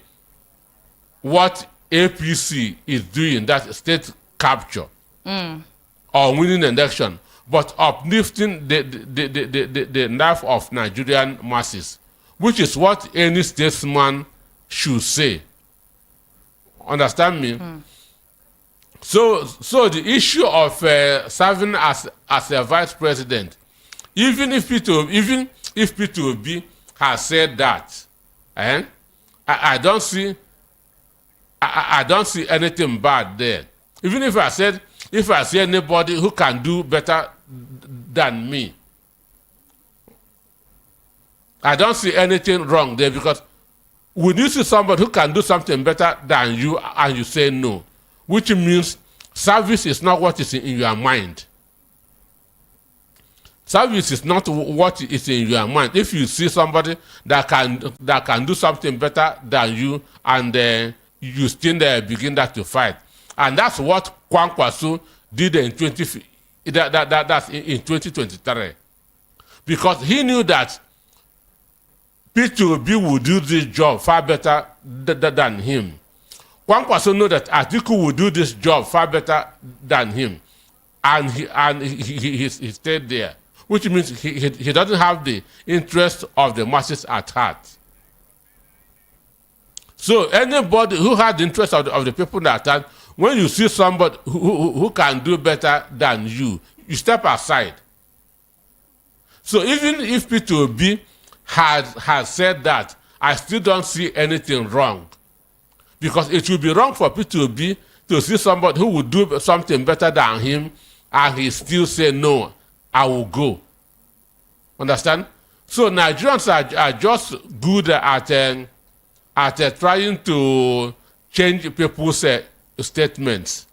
what APC is doing, that state capture or winning an election, but uplifting the life of Nigerian masses, which is what any statesman should say. Understand me? So the issue of serving as a vice president, even if Peter Obi has said that, I don't see anything bad there. Even if I see anybody who can do better than me, I don't see anything wrong there, because when you see somebody who can do something better than you and you say no, which means service is not what is in your mind. Service is not what is in your mind. If you see somebody that can do something better than you, and you still begin that to fight, and that's what Kwankwaso did in 2023, because he knew that Peter Obi would do this job far better than him. Kwankwaso knew that Atiku would do this job far better than him, and he stayed there. which means he doesn't have the interest of the masses at heart. So anybody who has the interest of the people at heart, when you see somebody who can do better than you step aside. So even if P2B has said that, I still don't see anything wrong. Because it would be wrong for P2B to see somebody who would do something better than him and he still say, no, I will go. Understand? So Nigerians are just good at trying to change people's statements.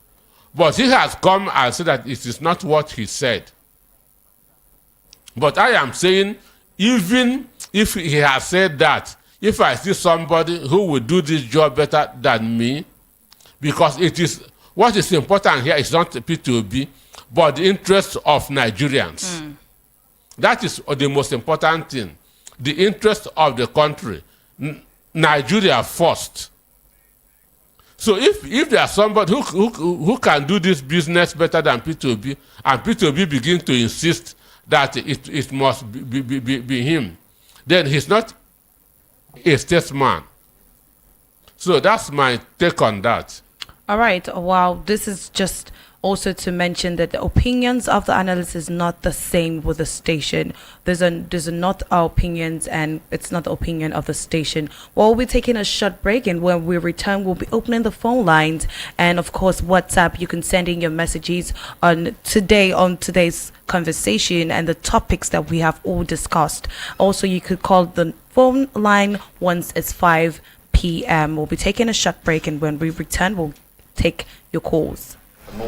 But he has come and said that it is not what he said. But I am saying, even if he has said that, if I see somebody who will do this job better than me, because it is what is important here is not P2B, but the interests of Nigerians. That is the most important thing. The interest of the country. Nigeria first. So if there's somebody who can do this business better than P2B, and P2B begin to insist that it must be him, then he's not a statesman. So that's my take on that. All right. Wow. This is just also to mention that the opinions of the analysts is not the same with the station. These are not our opinions, and it's not the opinion of the station. Well, we'll be taking a short break, and when we return, we'll be opening the phone lines and, of course, WhatsApp. You can send in your messages on today's conversation and the topics that we have all discussed. Also, you could call the phone line once it's 5 p.m. We'll be taking a short break, and when we return, we'll take your calls.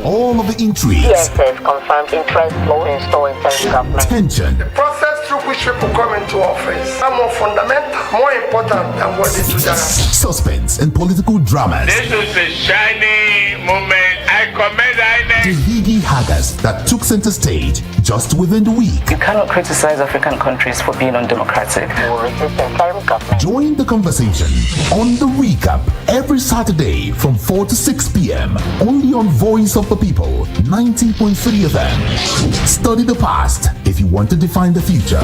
All of the intrigues. Yes, confirmed interest flow in store in central government. Tension. The process through which people come into office are more fundamental, more important than what they do now. Suspense and political dramas. This is a shining moment. I commend The higgy-haggers that took center stage just within the week. You cannot criticize African countries for being undemocratic. Join the conversation on The Recap every Saturday from 4 to 6 p.m. only on Voice of the People, 90.3 FM. Study the past if you want to define the future.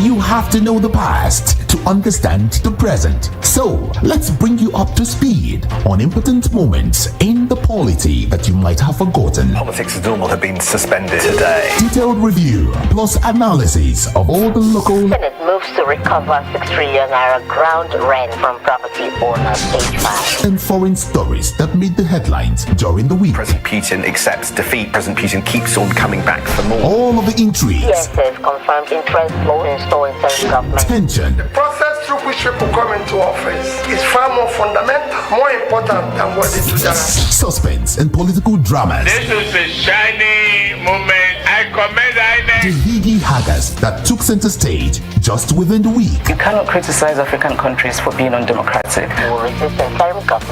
You have to know the past to understand the present. So, let's bring you up to speed on important moments in the polity that you might have forgotten. Politics as normal have been suspended today. Detailed review plus analysis of all the local Senate moves to recover 6 trillion naira ground rent from property owners stage 5. and foreign stories that made the headlines during the week. President Putin accepts defeat. President Putin keeps on coming back for more. All of the intrigues. Yes, confirmed interest flow in store in central government. Tension. The process through which people come into office is far more fundamental, more important than what they do now. Suspense and political dramas. This is a shining moment. I commend The higgy-haggers that took center stage just within the week. You cannot criticize African countries for being undemocratic.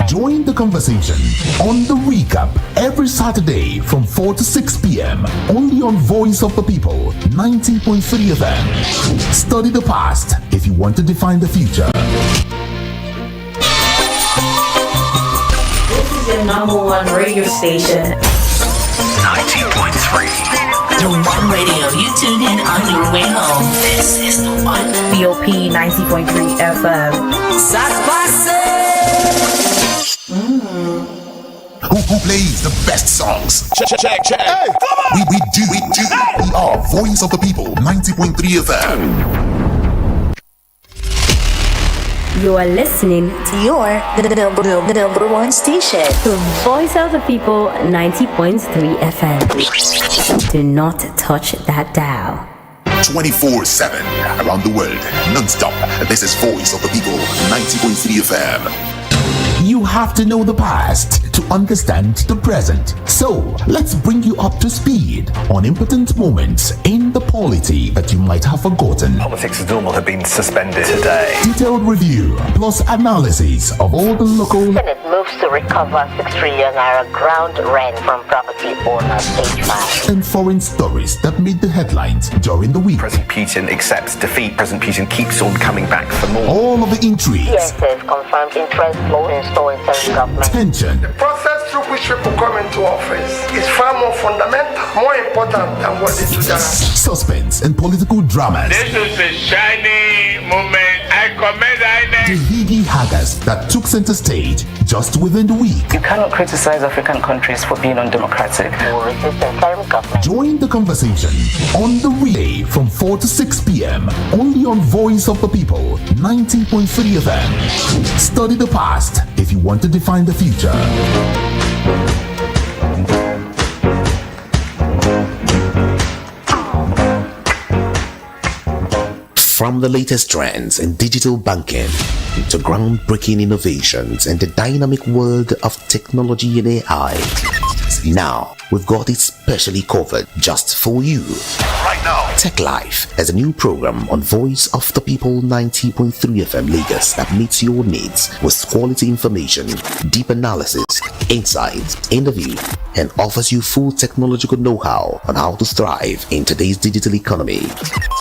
Join the conversation on The Recap every Saturday from 4 to 6 p.m. only on Voice of the People, 90.3 FM. Study the past if you want to define the future. This is your number one radio station. 90.3. The one radio you tune in on your way home. This is the one. BOP 90.3 FM. Who plays the best songs? Check. Hey, we do. We are Voice of the People, 90.3 FM. You are listening to the number one station, the Voice of the People, 90.3 FM. Do not touch that dial. 24/7 around the world, non-stop. This is Voice of the People, 90.3 FM. You have to know the past to understand the present. So, let's bring you up to speed on important moments in the polity that you might have forgotten. Politics as normal have been suspended today. Detailed review plus analysis of all the local Senate moves to recover 6 trillion naira ground rent from property owners stage 5. and foreign stories that made the headlines during the week. President Putin accepts defeat. President Putin keeps on coming back for more. All of the intrigues. Yes, confirmed interest flow in store in central government. Tension. process through which people come into office is far more fundamental, more important than what they do now. Suspense and political dramas. This is a shining moment. I commend INEC. The higgy haggers that took center stage just within the week. You cannot criticize African countries for being undemocratic. Join the conversation on the relay from 4 to 6 p.m. only on Voice of the People, 19.3 FM. Study the past if you want to define the future. From the latest trends in digital banking to groundbreaking innovations in the dynamic world of technology and AI, now we've got it specially covered just for you. Right now, Tech Life is a new program on Voice of the People 90.3 FM Lagos that meets your needs with quality information, deep analysis, insights, interview, and offers you full technological know-how on how to thrive in today's digital economy.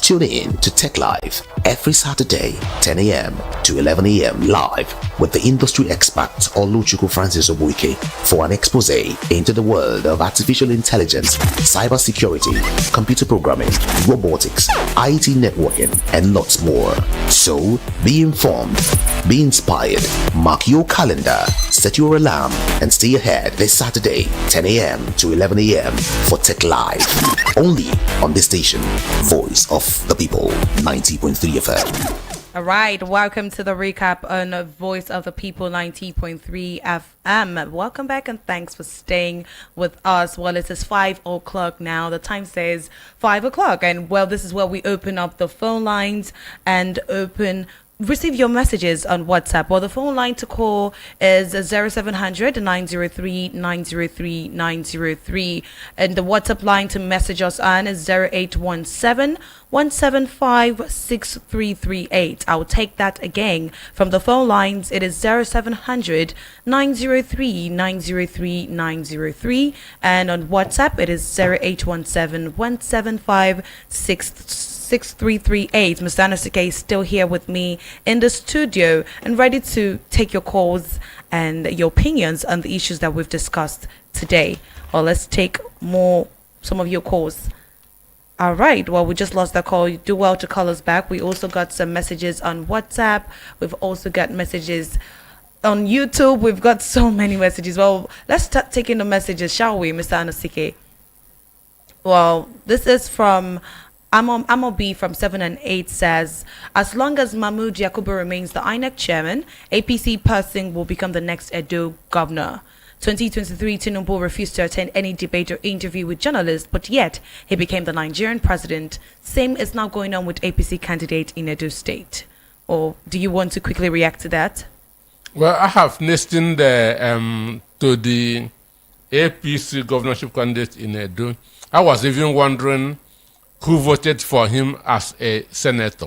Tune in to Tech Live every Saturday, 10 a.m. to 11 a.m. live with the industry expert Oluchukwu Francis Obuike for an expose into the world of artificial intelligence, cybersecurity, computer programming, robotics, IT networking, and lots more. So, be informed, be inspired, mark your calendar, set your alarm, and stay ahead this Saturday, 10 a.m. to 11 a.m. for Tech Live. Only on this station, Voice of the People, 90.3 FM. All right, welcome to the recap on Voice of the People 90.3 FM. Welcome back and thanks for staying with us. Well, it is 5 o'clock now. The time says 5 o'clock. And well, this is where we open up the phone lines and receive your messages on WhatsApp. Well, the phone line to call is 0700 903 903 903. And the WhatsApp line to message us on is 0817 175 6338. I'll take that again. From the phone lines, it is 0700 903 903 903. And on WhatsApp, it is 0817 175 6338. Mr. Anosike is still here with me in the studio and ready to take your calls and your opinions on the issues that we've discussed today. Well, let's take some of your calls. All right. Well, we just lost that call. You do well to call us back. We also got some messages on WhatsApp. We've also got messages on YouTube. We've got so many messages. Well, let's start taking the messages, shall we, Mr. Anosike? Well, this is from Amo B from 7 and 8 says, as long as Mahmoud Yakubu remains the INEC chairman, APC person will become the next Edo governor. 2023, Tinubu refused to attend any debate or interview with journalists, but yet he became the Nigerian president. Same is now going on with APC candidate in Edo State. Or do you want to quickly react to that? Well, I have listened to the APC governorship candidate in Edo. I was even wondering who voted for him as a senator.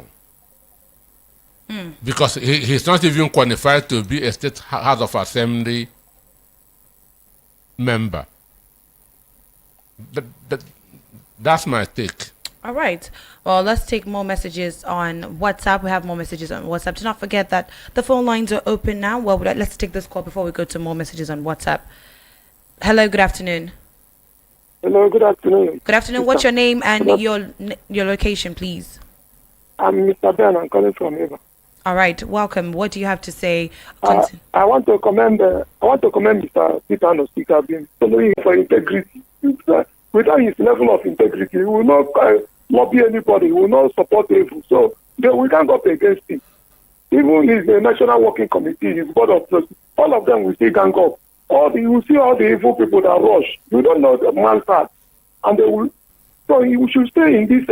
Because he's not even qualified to be a state House of Assembly member. That's my take. All right. Well, let's take more messages on WhatsApp. We have more messages on WhatsApp. Do not forget that the phone lines are open now. Well, let's take this call before we go to more messages on WhatsApp. Hello, good afternoon. Hello, good afternoon. Good afternoon. What's your name and your location, please? I'm Mr. Ben. I'm calling from Eva. All right. Welcome. What do you have to say? I want to commend Mr. Peter Anosike. I've been following him for integrity. Without his level of integrity, he will not lobby anybody. He will not support evil. So we can't go up against him. Even his National Working Committee, his board of trustees, all of them will still gang up. You will see all the evil people that rush. You don't know the man's heart. And they will. So he should stay in this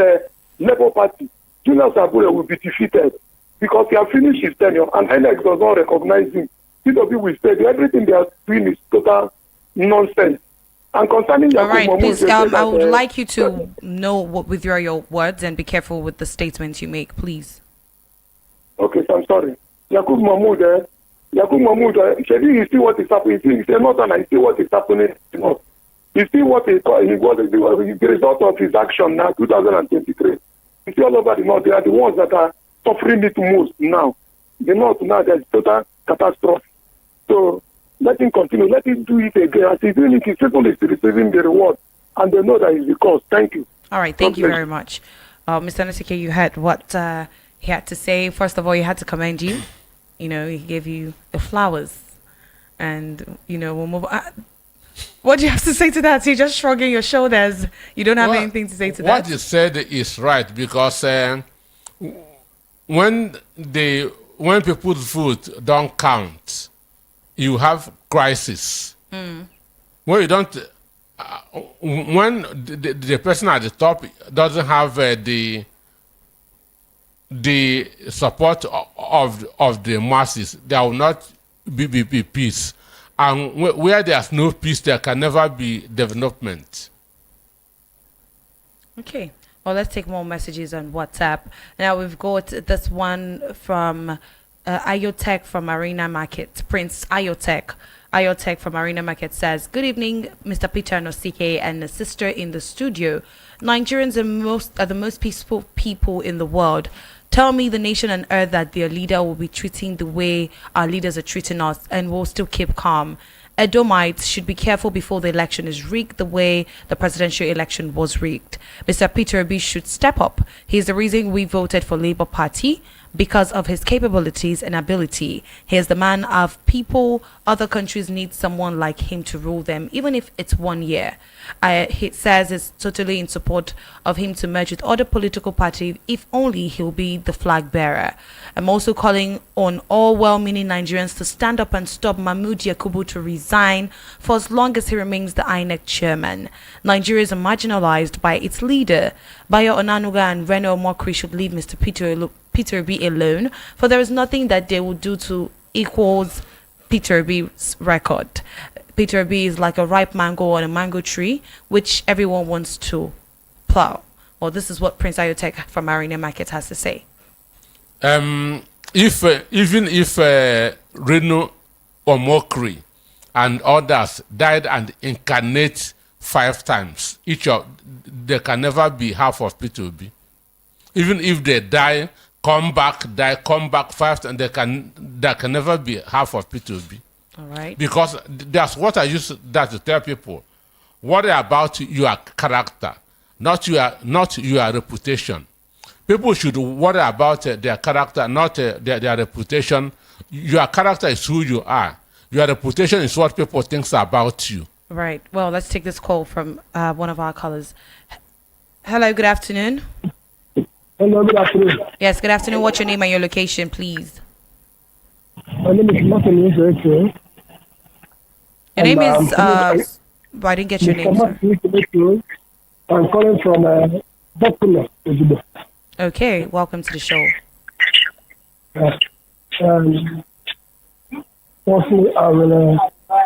Labour Party. Julius Abure will be defeated because he has finished his tenure and INEC does not recognize him. PW will stay. Everything they are doing is total nonsense. And concerning all right, please, I would like you to withdraw your words and be careful with the statements you make, please. Okay, so I'm sorry. Yakub Mahmoud, you see what is happening. He's a northern, and you see what is happening. You see what the result of his action now, 2023. You see all over the north, they are the ones that are suffering it most now. The north now, there's total catastrophe. So Let him continue. Let him do it again. As he's doing it, his people is receiving the reward, and they know that it's the cause. Thank you. All right, thank you very much. Mr. Anosike, you heard what he had to say. First of all, he had to commend you. You know, he gave you the flowers. And, you know, we'll move on. What do you have to say to that? You're just shrugging your shoulders. You don't have anything to say to that? What you said is right, because when people's vote don't count, you have crisis. When you don't, when the person at the top doesn't have the support of the masses, there will not be peace. And where there's no peace, there can never be development. Okay. Well, let's take more messages on WhatsApp. Now we've got this one from Ayotech from Marina Market. Prince Ayotech. Ayotech from Marina Market says, "Good evening, Mr. Peter Anosike and the sister in the studio. Nigerians are the most peaceful people in the world. Tell me the nation on earth that their leader will be treating the way our leaders are treating us and will still keep calm. Edomites should be careful before the election is rigged the way the presidential election was rigged. Mr. Peter Obi should step up. He's the reason we voted for Labour Party, because of his capabilities and ability. He is the man of people. Other countries need someone like him to rule them, even if it's 1 year. He says it's totally in support of him to merge with other political parties if only he'll be the flag bearer. I'm also calling on all well-meaning Nigerians to stand up and stop Mahmoud Yakubu to resign for as long as he remains the INEC chairman. Nigerians are marginalized by its leader. Bayo Onanuga and Reno Mokri should leave Mr. Peter Obi alone, for there is nothing that they will do to equals Peter Obi's record. Peter Obi is like a ripe mango on a mango tree, which everyone wants to plow. Well, this is what Prince Ayotech from Marina Market has to say. Even if Reno Omokri and others died and incarnate 5 times, they can never be half of Peter Obi. Even if they die, come back 5 times, they can never be half of Peter Obi. All right. Because that's what I used to tell people. Worry about your character, not your reputation. People should worry about their character, not their reputation. Your character is who you are. Your reputation is what people think about you. Right. Well, let's take this call from one of our callers. Hello, good afternoon. Hello, good afternoon. Yes, good afternoon. What's your name and your location, please? My name is Martin. Your name is... I didn't get your name, sir. I'm calling from Buffalo. Okay, welcome to the show. Firstly, I will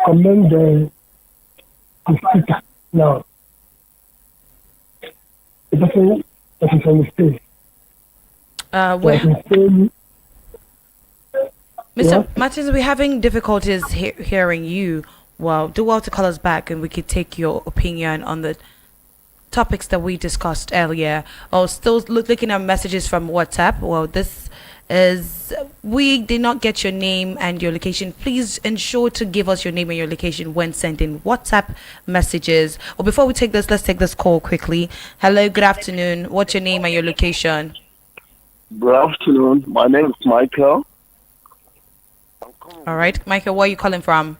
commend the speaker now. The person that is on the stage. Mr. Martins, we're having difficulties hearing you. Well, do well to call us back and we could take your opinion on the topics that we discussed earlier. Still looking at messages from WhatsApp. Well, this is, we did not get your name and your location. Please ensure to give us your name and your location when sending WhatsApp messages. Well, before we take this, let's take this call quickly. Hello, good afternoon. What's your name and your location? Good afternoon. My name is Michael. All right, Michael, where are you calling from?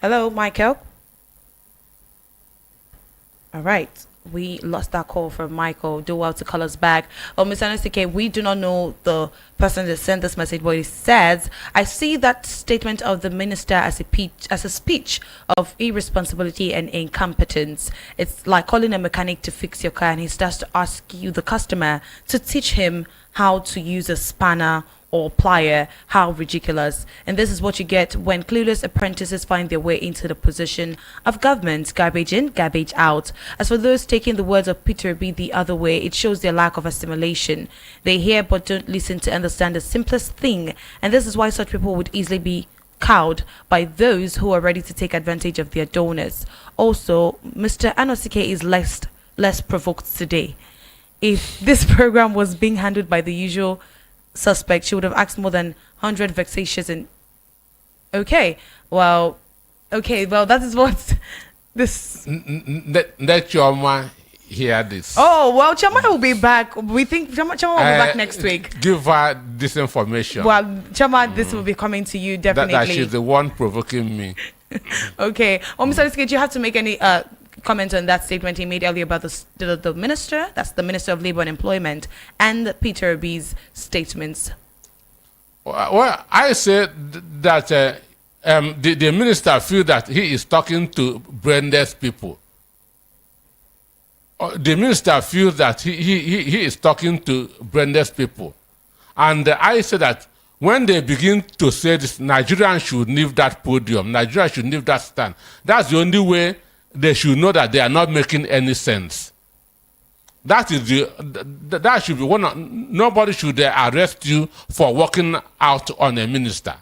Hello, Michael. All right, we lost that call from Michael. Do well to call us back. Mr. Anosike, we do not know the person that sent this message, but it says, I see that statement of the minister as a speech of irresponsibility and incompetence. It's like calling a mechanic to fix your car and he starts to ask you, the customer, to teach him how to use a spanner or plier. How ridiculous. And this is what you get when clueless apprentices find their way into the position of government. Garbage in, garbage out. As for those taking the words of Peter Obi the other way, it shows their lack of assimilation. They hear but don't listen to understand the simplest thing, and this is why such people would easily be cowed by those who are ready to take advantage of their donors. Also, Mr. Anosike is less provoked today. If this program was being handled by the usual suspect, she would have asked more than 100 vexatious and Okay. Well, that is what this. Let your man hear this. Oh, well, Chama will be back. We think Chama will be back next week. Give her this information. Well, Chama, this will be coming to you definitely. That she's the one provoking me. Okay. Oh, Mr. Liskit, do you have to make any comment on that statement he made earlier about the minister? That's the Minister of Labour and Employment, and Peter Obi's statements. Well, I said that the minister feels that he is talking to brainless people. The minister feels that he is talking to brainless people. And I said that when they begin to say this, Nigerians should leave that podium, Nigeria should leave that stand. That's the only way they should know that they are not making any sense. That should be one. Nobody should arrest you for walking out on a minister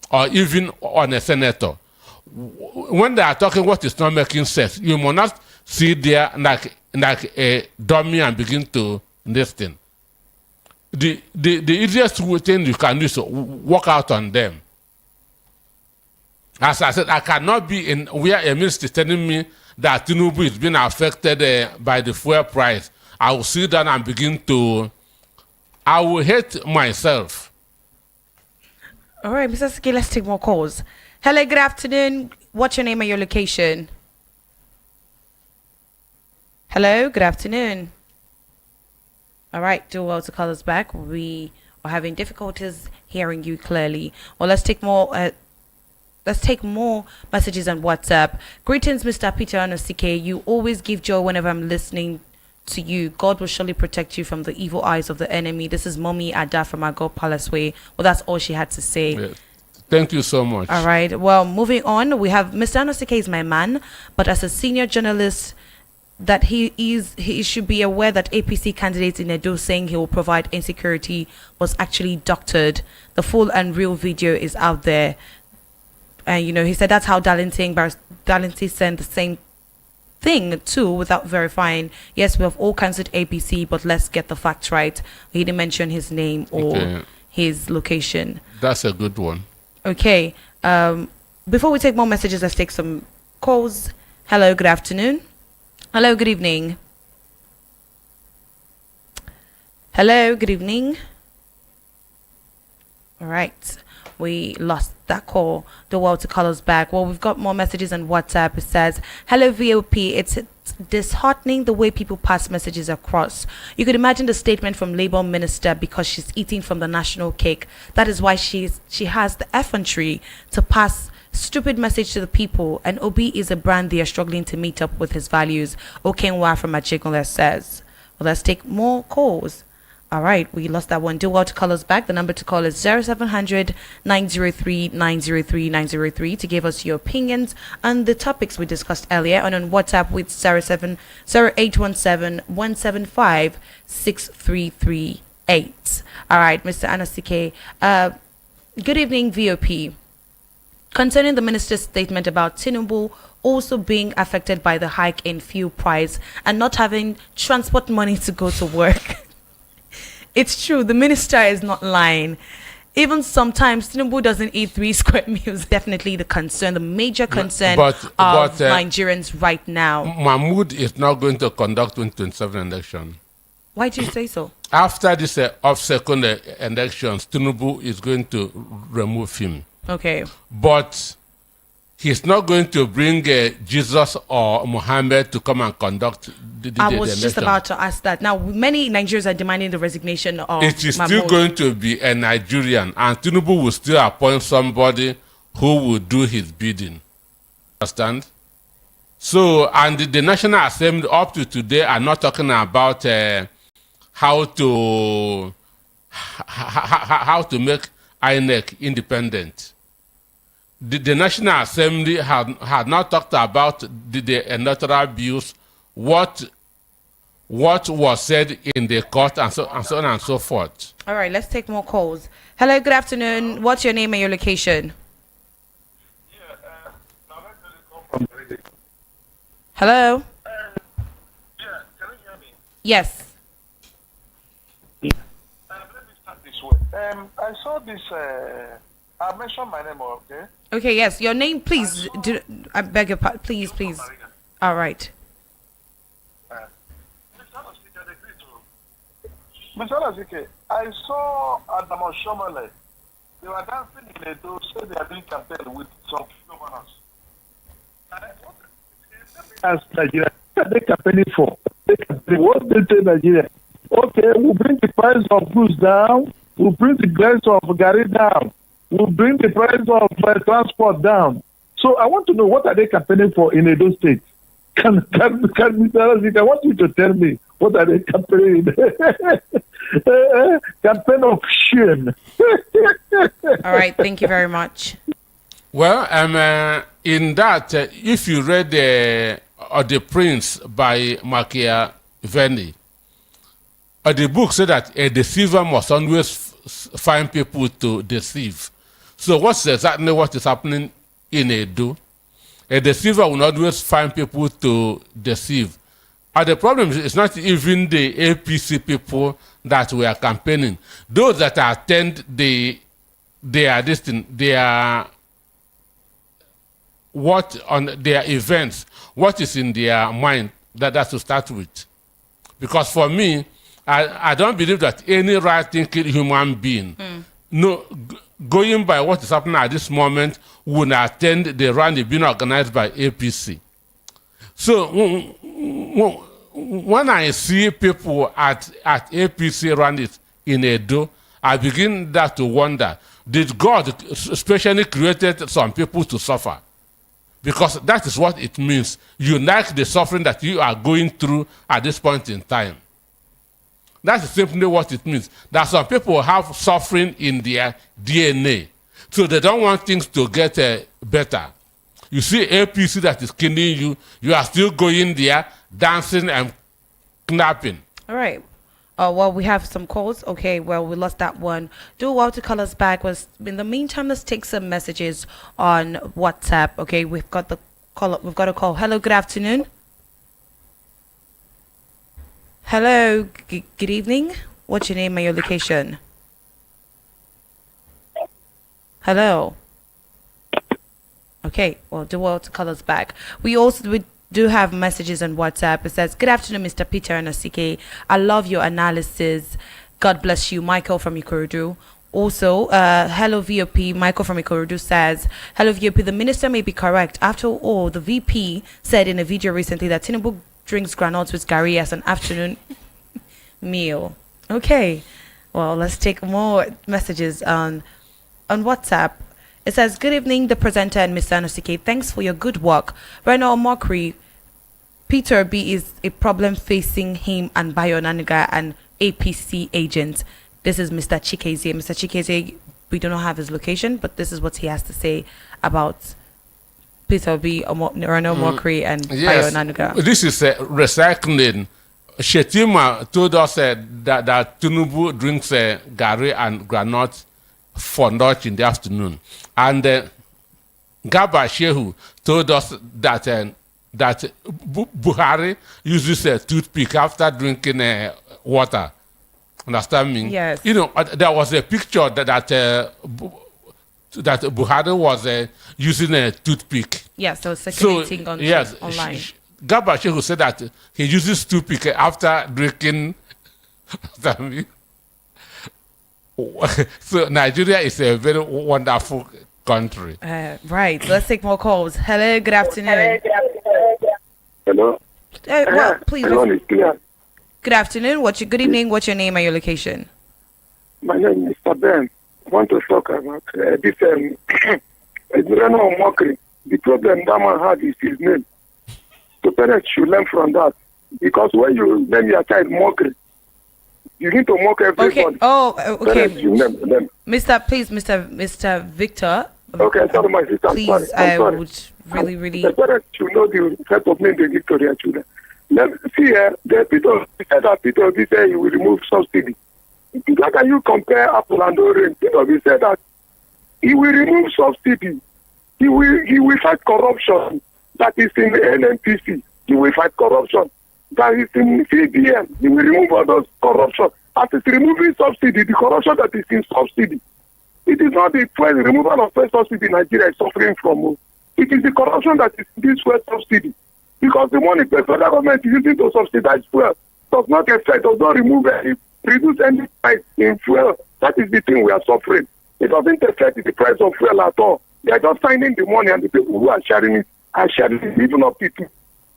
or even on a senator. When they are talking what is not making sense, you must not sit there like a dummy and begin to listen. The easiest thing you can do is to walk out on them. As I said, I cannot be in where a minister is telling me that Tinubu is being affected by the fuel price. I will sit down and I will hate myself. All right, Mr. Siki, let's take more calls. Hello, good afternoon. What's your name and your location? Hello, good afternoon. All right, do well to call us back. We are having difficulties hearing you clearly. Well, let's take more messages on WhatsApp. Greetings, Mr. Peter Anosike. You always give joy whenever I'm listening to you. God will surely protect you from the evil eyes of the enemy. This is Mommy Ada from our God Palace Way. Well, that's all she had to say. Yes. Thank you so much. All right. Well, moving on, we have Mr. Anosike is my man, but as a senior journalist, that he should be aware that APC candidates in Edo saying he will provide insecurity was actually doctored. The full and real video is out there. And he said that's how Darlington sent the same thing too without verifying. Yes, we have all cancelled APC, but let's get the facts right. He didn't mention his name or his location. That's a good one. Okay. Before we take more messages, let's take some calls. Hello, good afternoon. Hello, good evening. Hello, good evening. All right. We lost that call. The world to call us back. Well, we've got more messages on WhatsApp. It says, hello, VOP. It's disheartening the way people pass messages across. You could imagine the statement from Labour Minister because she's eating from the national cake. That is why she has the effrontery to pass stupid message to the people, and Obi is a brand they are struggling to meet up with his values. Okenwa from Achigola says. Well, let's take more calls. All right, we lost that one. Do well to call us back. The number to call is 0700 903 903 903 to give us your opinions on the topics we discussed earlier, and on WhatsApp with 0817 175 6338. All right, Mr. Anosike. Good evening, VOP. Concerning the minister's statement about Tinubu also being affected by the hike in fuel price and not having transport money to go to work. It's true, the minister is not lying. Even sometimes Tinubu doesn't eat 3 square meals. Definitely the concern, the major concern of Nigerians right now. Mahmoud is not going to conduct 2027 election. Why do you say so? After this off-second elections, Tinubu is going to remove him. Okay. But he's not going to bring Jesus or Muhammad to come and conduct the I was election. Just about to ask that. Now, many Nigerians are demanding the resignation of It is Mahmoud. still going to be a Nigerian, and Tinubu will still appoint somebody who will do his bidding. Understand? So, and the National Assembly up to today are not talking about how to make INEC independent. The National Assembly had not talked about the electoral bills, what was said in the court, and so on and so forth. All right, let's take more calls. Hello, good afternoon. What's your name and your location? Hello? Can you hear me? Yes. Let me start this way. I saw this I mentioned my name, okay? Okay, yes. Your name, please. I beg your pardon. Please, please. All right. Mr. Lazike, I saw Adamo Shomale. They were dancing in Edo, so they are doing campaign with some governors. As Nigeria, what are they campaigning for? What they tell Nigeria? Okay, we'll bring the price of goods down. We'll bring the price of Gary down. We'll bring the price of transport down. So I want to know, what are they campaigning for in Edo State? Can Mr. Lazike, I want you to tell me, what are they campaigning? Campaign of shame. All right, thank you very much. Well, in that, if you read The Prince by Machiavelli, the book said that a deceiver must always find people to deceive. So what's exactly what is happening in Edo? A deceiver will not always find people to deceive. And the problem is not even the APC people that we are campaigning. Those that attend what on their events, what is in their mind, that's to start with. Because for me, I don't believe that any right-thinking human being, going by what is happening at this moment, would attend the rally being organized by APC. So when I see people at APC rallies in Edo, I begin to wonder, did God specially created some people to suffer? Because that is what it means. You like the suffering that you are going through at this point in time. That is simply what it means. That some people have suffering in their DNA. So they don't want things to get better. You see APC that is killing you, you are still going there, dancing and knapping. All right. Well, we have some calls. Okay, well, we lost that one. Do well to call us back. In the meantime, let's take some messages on WhatsApp. Okay, we've got the call. We've got a call. Hello, good afternoon. Hello, good evening. What's your name and your location? Hello. Okay, well, do well to call us back. We do have messages on WhatsApp. It says, good afternoon, Mr. Peter and Osike. I love your analysis. God bless you. Michael from Ikorodu. Also, hello VOP. Michael from Ikorodu says, hello VOP. The minister may be correct. After all, the VP said in a video recently that Tinubu drinks granules with Gary as an afternoon meal. Okay, well, let's take more messages on WhatsApp. It says, good evening, the presenter and Mr. Anosike. Thanks for your good work. Renault Mockery, Peter B is a problem facing him and Bayo Naniga and APC agents. This is Mr. Chikeze. Mr. Chikeze, we do not have his location, but this is what he has to say about Peter B, Renault Mockery and Bayo Naniga. This is recycling. Shetima told us that Tinubu drinks Gary and granite for lunch in the afternoon, and Garba Shehu told us that Buhari uses a toothpick after drinking water. Understand me? Yes. You know, there was a picture that Buhari was using a toothpick. Yes, so circulating online. Garba Shehu said that he uses toothpick after drinking. Understand me? So Nigeria is a very wonderful country. Right. Let's take more calls. Hello. Good afternoon. Hello. Well, please. Hello, good afternoon. Good evening. What's your name and your location? My name is Mr. Ben. I want to talk about this Renault Mockery. The problem that man had is his name. The parents should learn from that. Because when you name your child Mockery, you need to mock everybody. Okay. Oh, okay. Mr. Victor. Okay, sorry, my sister. Please, I'm sorry. would really. The parents should know the type of name they give to their children. See here, the Peter said that Peter B said he will remove subsidy. How can you compare apple and orange? Peter B said that he will remove subsidy. He will fight corruption that is in the NNPC. He will fight corruption that is in CBN. He will remove all those corruption. As it's removing subsidy, the corruption that is in subsidy, It is not the removal of fuel subsidy Nigeria is suffering from. It is the corruption that is in this fuel subsidy. Because the money the federal government is using to subsidize fuel does not affect, does not reduce any price in fuel. That is the thing we are suffering. It doesn't affect the price of fuel at all. They are just signing the money, and the people who are sharing it even up to two.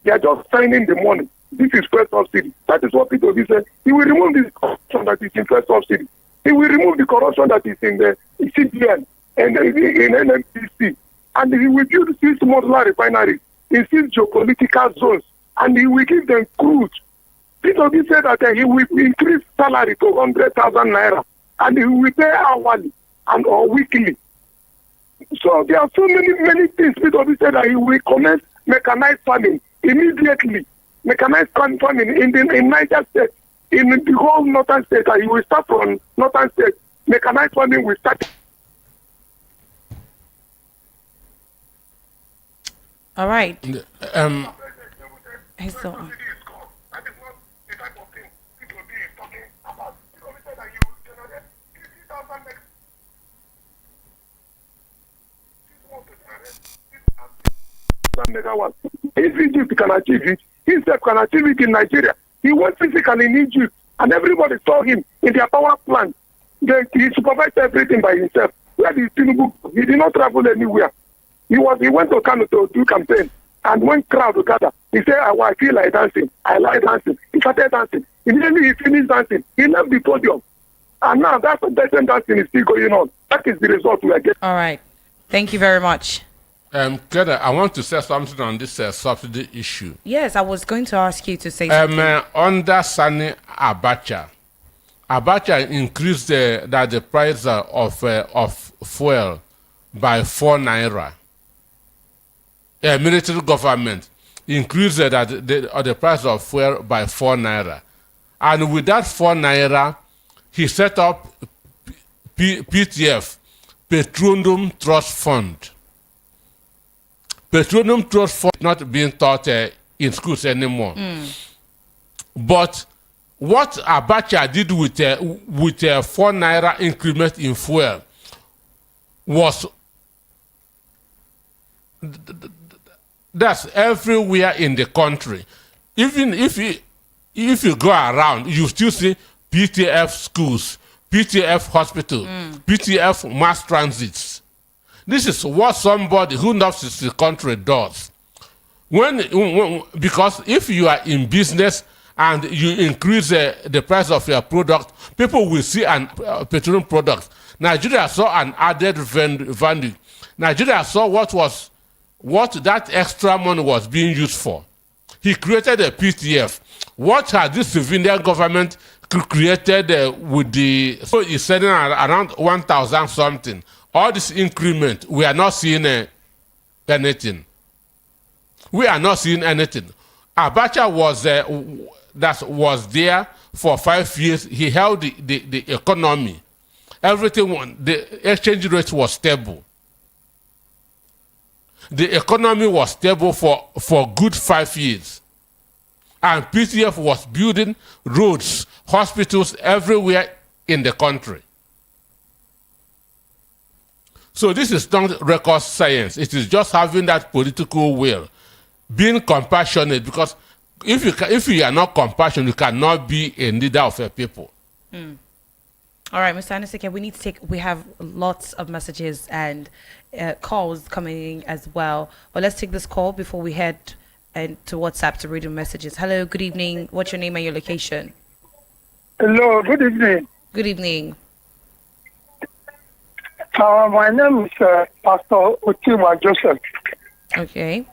They are just signing the money. This is fuel subsidy. That is what people will say. He will remove the corruption that is in fuel subsidy. He will remove the corruption that is in the CBN and in NMPC. And he will build 6 modular refineries in 6 geopolitical zones. And he will give them crude. People will say that he will increase salary to 100,000 naira. And he will pay hourly and or weekly. So there are so many things. People will say that he will commence mechanized farming immediately. Mechanized farming in Niger State, in the whole northern state. And he will start from northern state. Mechanized farming will start. All right. He's still on. If Egypt can achieve it, himself can achieve it in Nigeria. He went physically in Egypt, and everybody saw him in their power plant. He supervised everything by himself. Where did Tinubu? He did not travel anywhere. He went to Kano to do campaign, and when crowd gather, he said, I feel like dancing. I like dancing. He started dancing. Immediately he finished dancing. He left the podium. And now that dancing is still going on. That is the result we are getting. All right. Thank you very much. Keda, I want to say something on this subsidy issue. Yes, I was going to ask you to say something. Under Sani Abacha increased the price of fuel by 4 naira. Military government increased the price of fuel by 4 naira. And with that 4 naira, he set up PTF, Petroleum Trust Fund. Petroleum Trust Fund is not being taught in schools anymore. But what Abacha did with 4 naira increment in fuel was that's everywhere in the country. Even if you go around, you still see PTF schools, PTF hospital, PTF mass transits. This is what somebody who loves the country does. Because if you are in business and you increase the price of your product, people will see an petroleum product. Nigeria saw an added value. Nigeria saw what that extra money was being used for. He created a PTF. What has this civilian government created with the... So he's selling around 1,000 something. All this increment, we are not seeing anything. We are not seeing anything. Abacha was there for 5 years. He held the economy. Everything, the exchange rate was stable. The economy was stable for good 5 years. And PTF was building roads, hospitals everywhere in the country. So this is not record science. It is just having that political will, being compassionate. Because if you are not compassionate, you cannot be a leader of a people. All right, Mr. Anisike, we have lots of messages and calls coming in as well. But let's take this call before we head to WhatsApp to read the messages. Hello, good evening. What's your name and your location? Hello, good evening. Good evening. My name is Pastor Otima Joseph. Okay.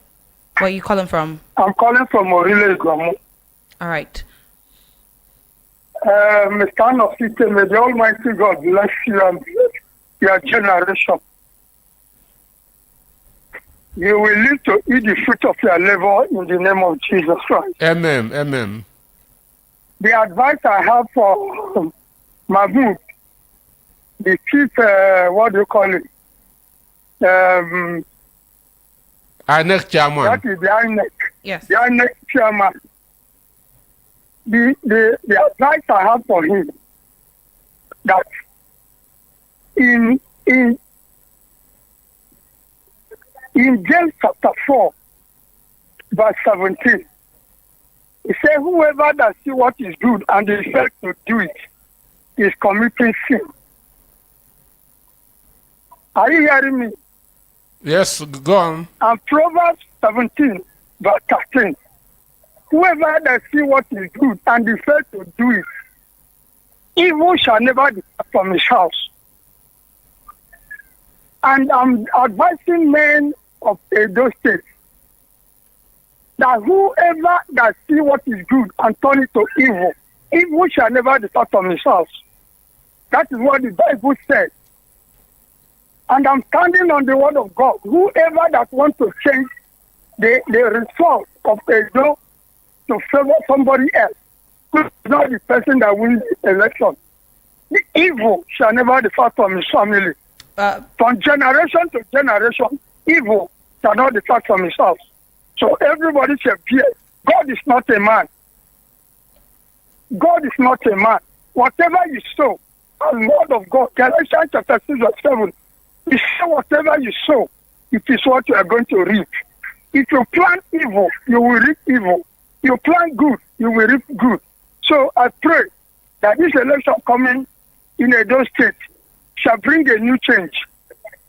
Where are you calling from? I'm calling from Orile Gomu. All right. Mr. Anosike, may the Almighty God bless you and bless your generation. You will live to eat the fruit of your labor in the name of Jesus Christ. Amen. Amen. The advice I have for Mahmoud, the chief, what do you call it? INEC chairman. That is the INEC. Yes. The INEC chairman. The advice I have for him, that in in James chapter 4, verse 17, he said, whoever that see what is good and is fail to do it is committing sin. Are you hearing me? Yes, go on. And Proverbs 17, verse 13, whoever that see what is good and is fail to do it, evil shall never depart from his house. And I'm advising men of Edo State that whoever that see what is good and turn it to evil, evil shall never depart from his house. That is what the Bible said. And I'm standing on the word of God. Whoever that wants to change the result of Edo to favor somebody else, who is not the person that wins the election, the evil shall never depart from his family. From generation to generation, evil shall not depart from his house. So everybody shall fear. God is not a man. God is not a man. Whatever you sow, the word of God, Galatians chapter 6 verse 7, you sow whatever you sow, it is what you are going to reap. If you plant evil, you will reap evil. You plant good, you will reap good. So I pray that this election coming in Edo State shall bring a new change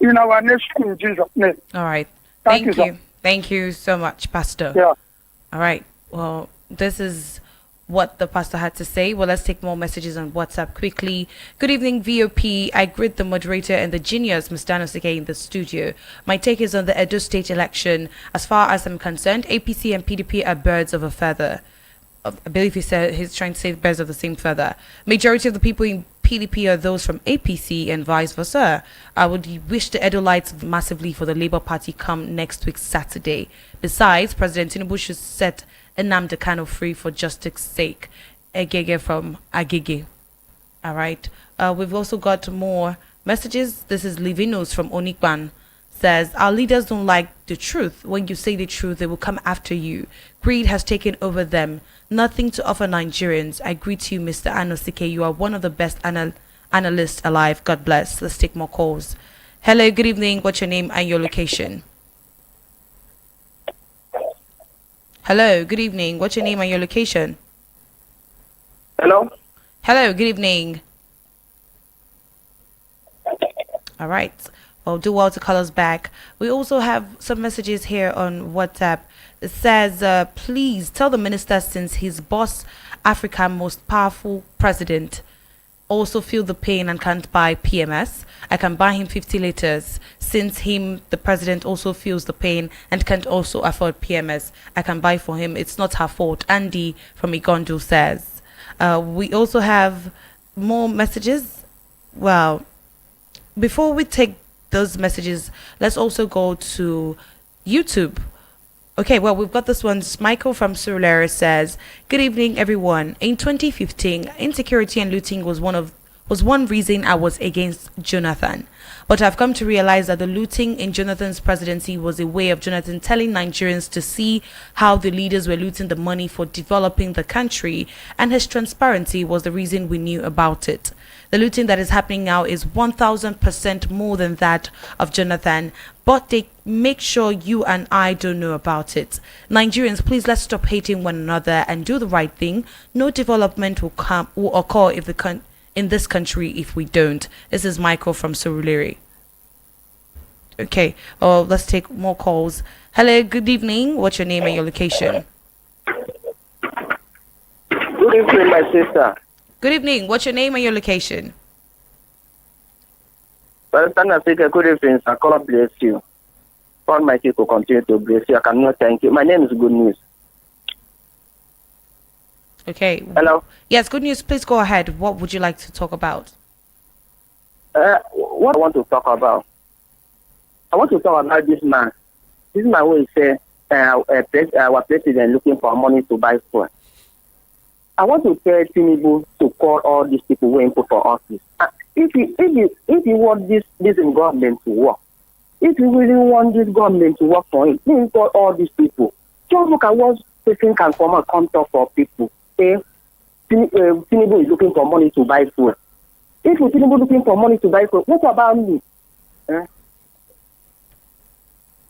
in our nation in Jesus' name. All right. Thank you. Thank you so much, Pastor. Yeah. All right. Well, this is what the pastor had to say. Well, let's take more messages on WhatsApp quickly. Good evening, VOP. I greet the moderator and the genius, Mr. Anosike, in the studio. My take is on the Edo State election. As far as I'm concerned, APC and PDP are birds of a feather. I believe he said he's trying to say birds of the same feather. Majority of the people in PDP are those from APC and vice versa. I would wish the Edolites massively for the Labour Party come next week Saturday. Besides, President Tinubu should set Nnamdi Kanu free for justice's sake. Agege from Agege. All right. We've also got more messages. This is Livinos from Onikban. Says, our leaders don't like the truth. When you say the truth, they will come after you. Greed has taken over them. Nothing to offer Nigerians. I greet you, Mr. Anosike. You are one of the best analysts alive. God bless. Let's take more calls. Hello, good evening. What's your name and your location? Hello, good evening. What's your name and your location? Hello? Hello, good evening. All right. Well, do well to call us back. We also have some messages here on WhatsApp. It says, please tell the minister, since his boss, Africa's most powerful president, also feel the pain and can't buy PMS. I can buy him 50 liters. Since the president also feels the pain and can't also afford PMS, I can buy for him. It's not her fault. Andy from Igondo says. We also have more messages. Well, before we take those messages, let's also go to YouTube. Okay, well, we've got this one. Michael from Surulere says, good evening, everyone. In 2015, insecurity and looting was one reason I was against Jonathan. But I've come to realize that the looting in Jonathan's presidency was a way of Jonathan telling Nigerians to see how the leaders were looting the money for developing the country, and his transparency was the reason we knew about it. The looting that is happening now is 1,000% more than that of Jonathan, but they make sure you and I don't know about it. Nigerians, please, let's stop hating one another and do the right thing. No development will occur in this country if we don't. This is Michael from Surulere. Okay, let's take more calls. Hello, good evening. What's your name and your location? Good evening, my sister. Good evening. What's your name and your location? Good evening, sir. God bless you. God Almighty will continue to bless you. I cannot thank you. My name is Good News. Okay. Hello? Yes, Good News. Please go ahead. What would you like to talk about? What I want to talk about? I want to talk about this man. This man will say, our president looking for money to buy food. I want to tell Tinubu to call all these people who input for office. If he want this government to work, if he really want this government to work for him, he call all these people. Just look at what person can come talk for people. Say, Tinubu is looking for money to buy food. If Tinubu looking for money to buy food, what about me? Eh?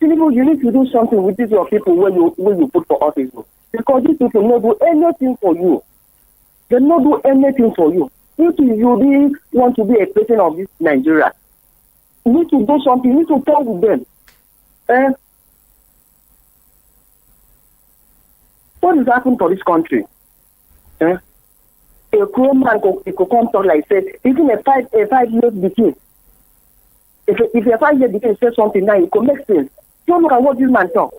Tinubu, you need to do something with these your people when you put for office. Because these people not do anything for you. They not do anything for you. If you really want to be a president of this Nigeria, you need to do something. You need to talk with them. What is happening for this country? A cruel man could come talk like say, even a 5 years between. If a 5 years between says something now, it could make sense. Don't look at what this man talk.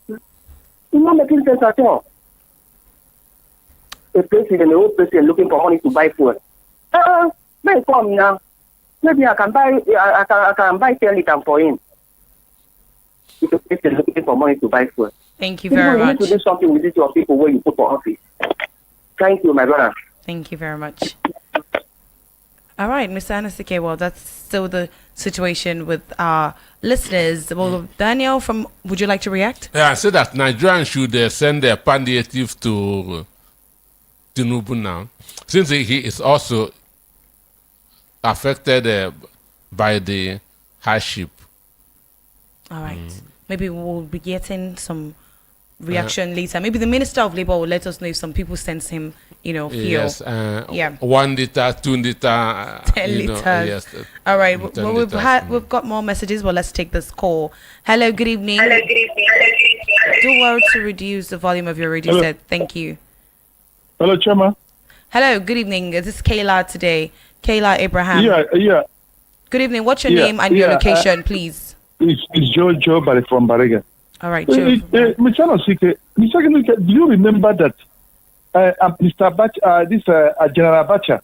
It's not making sense at all. A old president looking for money to buy food. May come now. Maybe I can buy 10 liters for him. If a president looking for money to buy food. Thank you very much. You need to do something with these your people where you put for office. Thank you, my brother. Thank you very much. All right, Mr. Anasike, well, that's still the situation with our listeners. Well, Daniel, would you like to react? Yeah, I said that Nigerians should send their palliative to Tinubu now, since he is also affected by the hardship. All right. Maybe we'll be getting some reaction later. Maybe the Minister of Labour will let us know if some people sense him, feel. Yes. 1 liter, 2 liter, 10 liters. Yes. All right. Well, we've got more messages. Well, let's take this call. Hello. Good evening. Do well to reduce the volume of your radio set. Thank you. Hello, Chama. Hello. Good evening. This is Kayla today. Kayla Abraham. Yeah. Good evening. What's your name and your location, please? It's Joe from Bariga. All right, Joe. Mr. Nosike, do you remember that Mr. General Abacha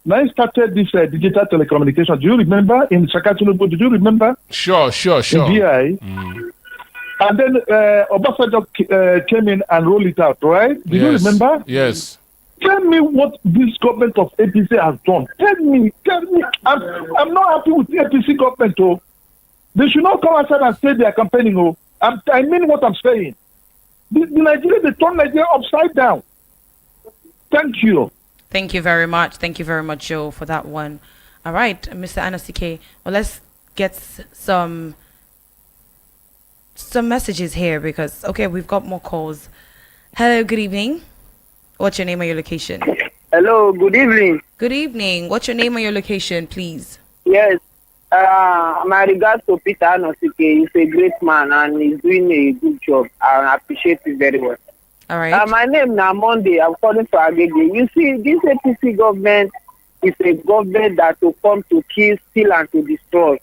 now started this digital telecommunication? Do you remember in Sakatunubu? Did you remember? Sure. In VI. And then Obasanjo came in and rolled it out, right? Do you remember? Yes. Tell me what this government of APC has done. Tell me. I'm not happy with the APC government, oh. They should not come outside and say they are campaigning, oh. I mean what I'm saying. The Nigeria, they turn Nigeria upside down. Thank you. Thank you very much. Thank you very much, Joe, for that one. All right, Mr. Anasike. Well, let's get some messages here because, we've got more calls. Hello, good evening. What's your name and your location? Hello, good evening. Good evening. What's your name and your location, please? Yes. My regards to Peter Anosike. He's a great man and he's doing a good job. I appreciate it very well. All right. My name is Monday. I'm calling for Agege. You see, this APC government is a government that will come to kill, steal, and to destroy.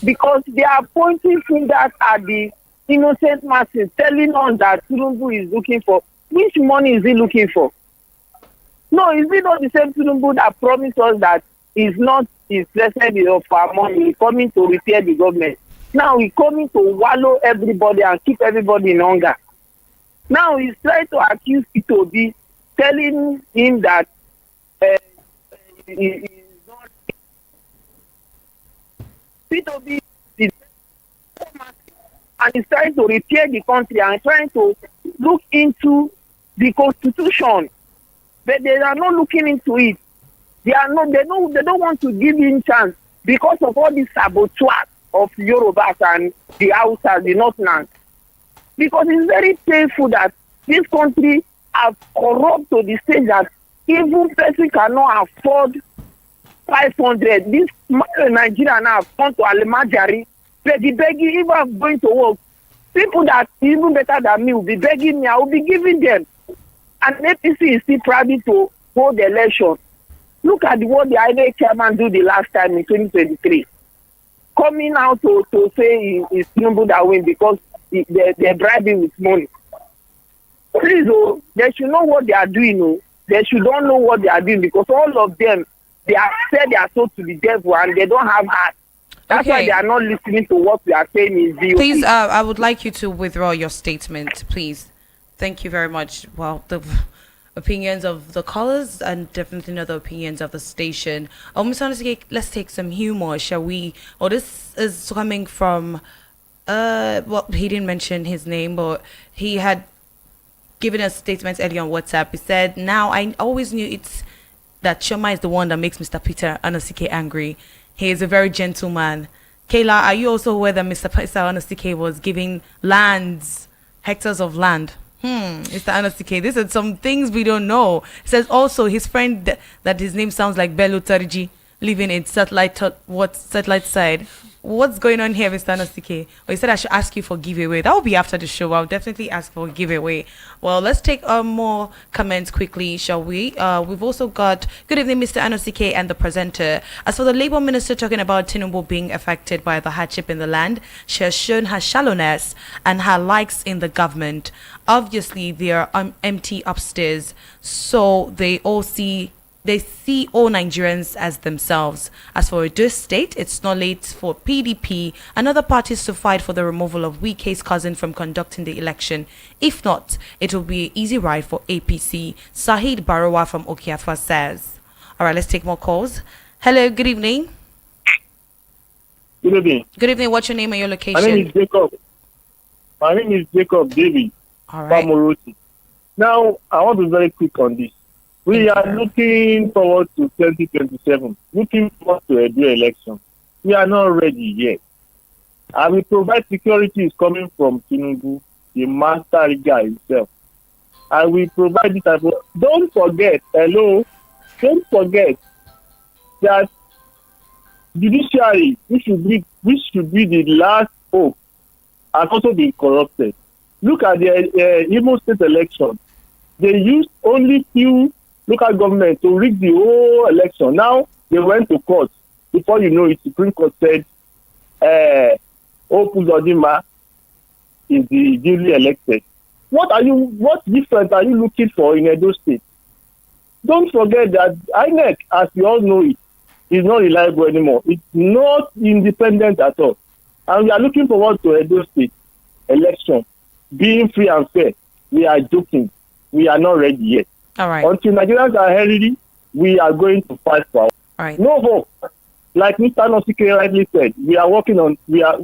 Because they are pointing fingers at the innocent masses, telling us that Tinubu is looking for. Which money is he looking for? No, is it not the same Tinubu that promised us that is not interested of our money? He's coming to repair the government. Now he's coming to wallow everybody and keep everybody in hunger. Now he's trying to accuse Itobi, telling him that he is not. Itobi is and he's trying to repair the country and trying to look into the constitution, but they are not looking into it. They don't want to give him chance because of all this sabotage of Yorubas and the Hausas, the Northlands. Because it's very painful that this country has corrupt to the stage that even person cannot afford 500. This Nigeria now have gone to Alemajari, begging, even going to work. People that even better than me will be begging me, I will be giving them. And APC is still proud to hold the election. Look at what the INEC chairman do the last time in 2023. Coming out to say it's Tinubu that win because they're bribing with money. Please, they should know what they are doing. They should don't know what they are doing because all of them, they have said they are sold to the devil and they don't have heart. That's why they are not listening to what we are saying in VOP. Please, I would like you to withdraw your statement, please. Thank you very much. Well, the opinions of the callers and definitely not the opinions of the station. Mr. Anasike, let's take some humor, shall we? This is coming from, he didn't mention his name, but he had given us statements earlier on WhatsApp. He said, now I always knew that Choma is the one that makes Mr. Peter Anasike angry. He is a very gentle man. Kayla, are you also aware that Mr. Anostike was giving hectares of land? Mr. Anostike, these are some things we don't know. He says also his friend that his name sounds like Bello Tariji, living in satellite side. What's going on here, Mr. Anostike? Well, he said I should ask you for giveaway. That will be after the show. I'll definitely ask for a giveaway. Well, let's take more comments quickly, shall we? We've also got, good evening, Mr. Anostike and the presenter. As for the Labour Minister talking about Tinubu being affected by the hardship in the land, she has shown her shallowness and her likes in the government. Obviously, they are empty upstairs, so they see all Nigerians as themselves. As for Edo State, it's not late for PDP and other parties to fight for the removal of Wike's cousin from conducting the election. If not, it will be an easy ride for APC. Sahid Barawa from Okiafa says. All right, let's take more calls. Hello, good evening. Good evening. Good evening. What's your name and your location? My name is Jacob David. All right. Pamoroti. Now, I want to be very quick on this. We are looking forward to 2027, looking forward to a new election. We are not ready yet. I will provide security is coming from Tinubu, the master guy himself. I will provide it. Don't forget that judiciary, which should be the last hope, has also been corrupted. Look at the Imo State election. They used only few local government to rig the whole election. Now they went to court. Before you know it, Supreme Court said Opuzodima is the duly elected. What difference are you looking for in Edo State? Don't forget that INEC, as you all know it, is not reliable anymore. It's not independent at all. And we are looking forward to Edo State election being free and fair. We are joking. We are not ready yet. All right. Until Nigerians are ready, we are going to fight for our. All right. No hope. Like Mr. Nosike rightly said, we are working on. We are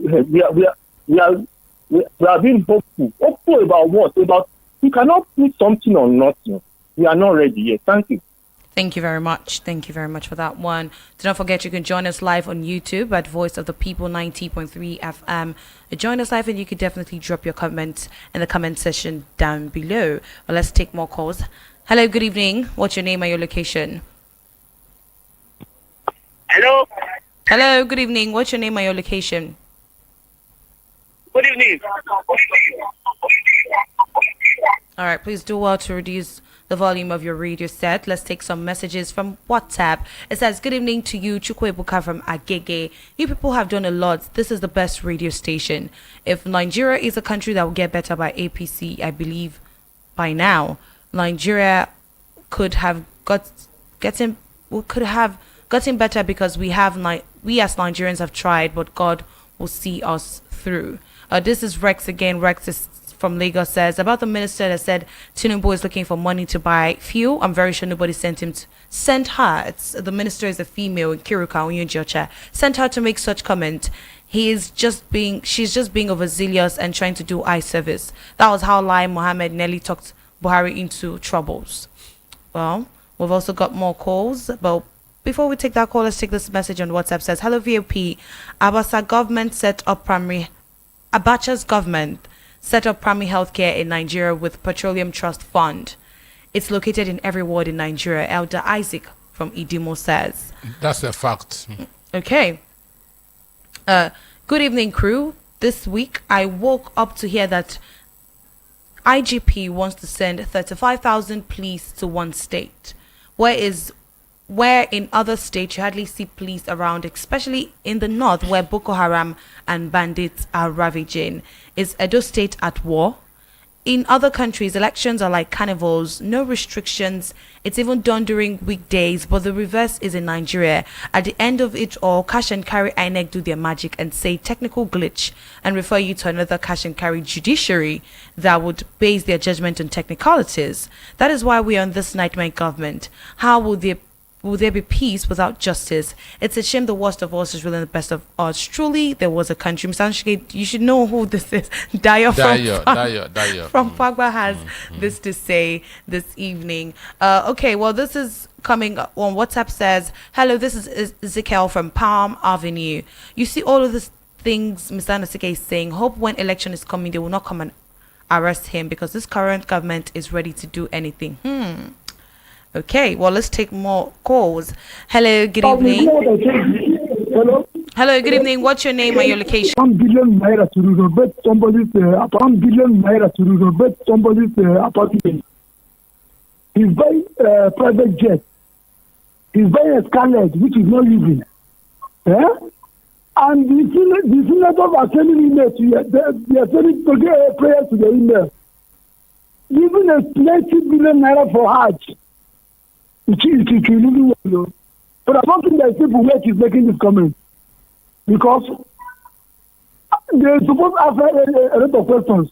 being hopeful. Hopeful about what? About you cannot put something on nothing. We are not ready yet. Thank you. Thank you very much. Thank you very much for that one. Do not forget you can join us live on YouTube at Voice of the People 90.3 FM. Join us live and you can definitely drop your comments in the comment section down below. Well, let's take more calls. Hello, good evening. What's your name and your location? Hello. Hello, good evening. What's your name and your location? Good evening. All right, please do well to reduce the volume of your radio set. Let's take some messages from WhatsApp. It says, good evening to you, Chukwebuka from Agege. You people have done a lot. This is the best radio station. If Nigeria is a country that will get better by APC, I believe by now, Nigeria could have gotten better because we as Nigerians have tried, but God will see us through. This is Rex again. Rex is from Lagos says about the minister that said Tinubu is looking for money to buy fuel. I'm very sure nobody sent her. The minister is a female in Kiruka Onyonjocha. Sent her to make such comment. She's just being overzealous and trying to do eye service. That was how Lai Mohammed nearly talked Buhari into troubles. Well, we've also got more calls, but before we take that call, let's take this message on WhatsApp. It says, hello VOP. Abacha's government set up primary healthcare in Nigeria with Petroleum Trust Fund. It's located in every ward in Nigeria. Elder Isaac from Idimo says. That's a fact. Okay. Good evening, crew. This week, I woke up to hear that IGP wants to send 35,000 police to one state, where in other states you hardly see police around, especially in the north where Boko Haram and bandits are ravaging. Is Edo State at war? In other countries, elections are like carnivals, no restrictions. It's even done during weekdays, but the reverse is in Nigeria. At the end of it all, cash and carry INEC do their magic and say technical glitch and refer you to another cash and carry judiciary that would base their judgment on technicalities. That is why we are on this nightmare government. How will they will there be peace without justice? It's a shame the worst of us is really the best of us. Truly, there was a country. Mr. Anshike, you should know who this is. Daya from Pagba has this to say this evening. Okay, well, this is coming on WhatsApp. Says, hello, this is Ezekiel from Palm Avenue. You see all of these things Mr. Anshike is saying. Hope when election is coming, they will not come and arrest him because this current government is ready to do anything. Okay, well, let's take more calls. Hello, good evening. Hello, good evening. What's your name and your location? 1 billion naira to renovate somebody's 1 billion naira to renovate somebody's apartment. He's buying private jet. He's buying a Scarlet, which is not living. And the senators are sending email to you. They are sending to get prayers to the email. Even a 90 billion naira for Hajj. But I don't think there's people where she's making this comment. Because they're supposed to ask a lot of questions.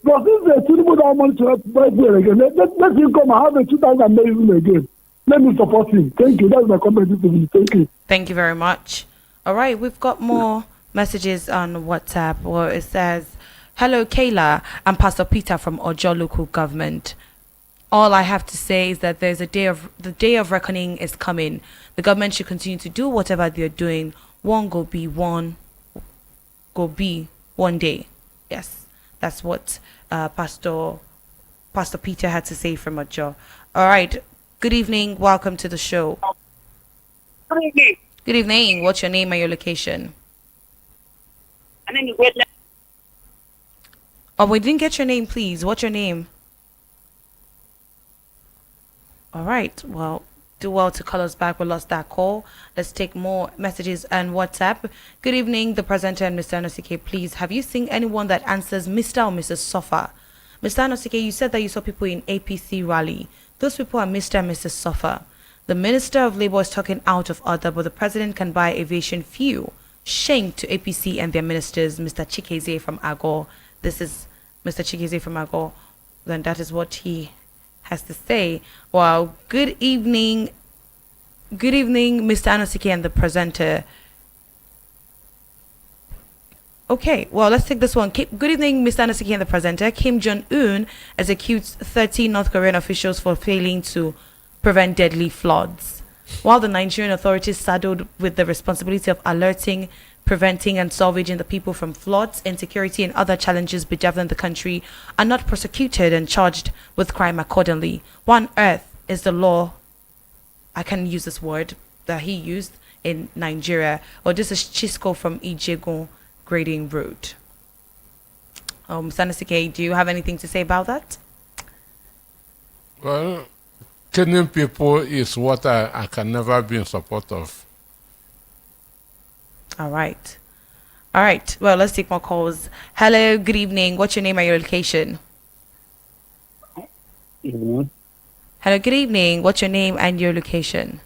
But since they're still put our money to buy fuel again, let him come and have a 2,000 million again. Let me support him. Thank you. That's my comment this evening. Thank you. Thank you very much. All right, we've got more messages on WhatsApp where it says, hello, Kayla. I'm Pastor Peter from Ojo Local Government. All I have to say is that the day of reckoning is coming. The government should continue to do whatever they're doing. One go be one day. Yes, that's what Pastor Peter had to say from Ojo. All right. Good evening. Welcome to the show. Good evening. Good evening. What's your name and your location? My name is Whitney. Oh, we didn't get your name, please. What's your name? All right. Well, do well to call us back. We lost that call. Let's take more messages on WhatsApp. Good evening, the presenter and Mr. Anosike. Please, have you seen anyone that answers Mr. or Mrs. Sofa? Mr. Anosike, you said that you saw people in APC rally. Those people are Mr. and Mrs. Sofa. The Minister of Labour is talking out of order, but the President can buy aviation fuel. Shame to APC and their ministers, Mr. Chikeze from Agor. This is Mr. Chikeze from Agor. Then that is what he has to say. Well, good evening. Good evening, Mr. Anosike and the presenter. Okay, well, let's take this one. Good evening, Mr. Anosike and the presenter. Kim Jong-un executes 30 North Korean officials for failing to prevent deadly floods. While the Nigerian authorities saddled with the responsibility of alerting, preventing and salvaging the people from floods, insecurity and other challenges bedeviling the country, are not prosecuted and charged with crime accordingly. One earth is the law. I can use this word that he used in Nigeria. Or this is Chisco from Ijegun Grading Road. Mr. Anosike, do you have anything to say about that? Well, killing people is what I can never be in support of. All right. Well, let's take more calls. Hello, good evening. What's your name and your location? Evening. Hello, good evening. What's your name and your location?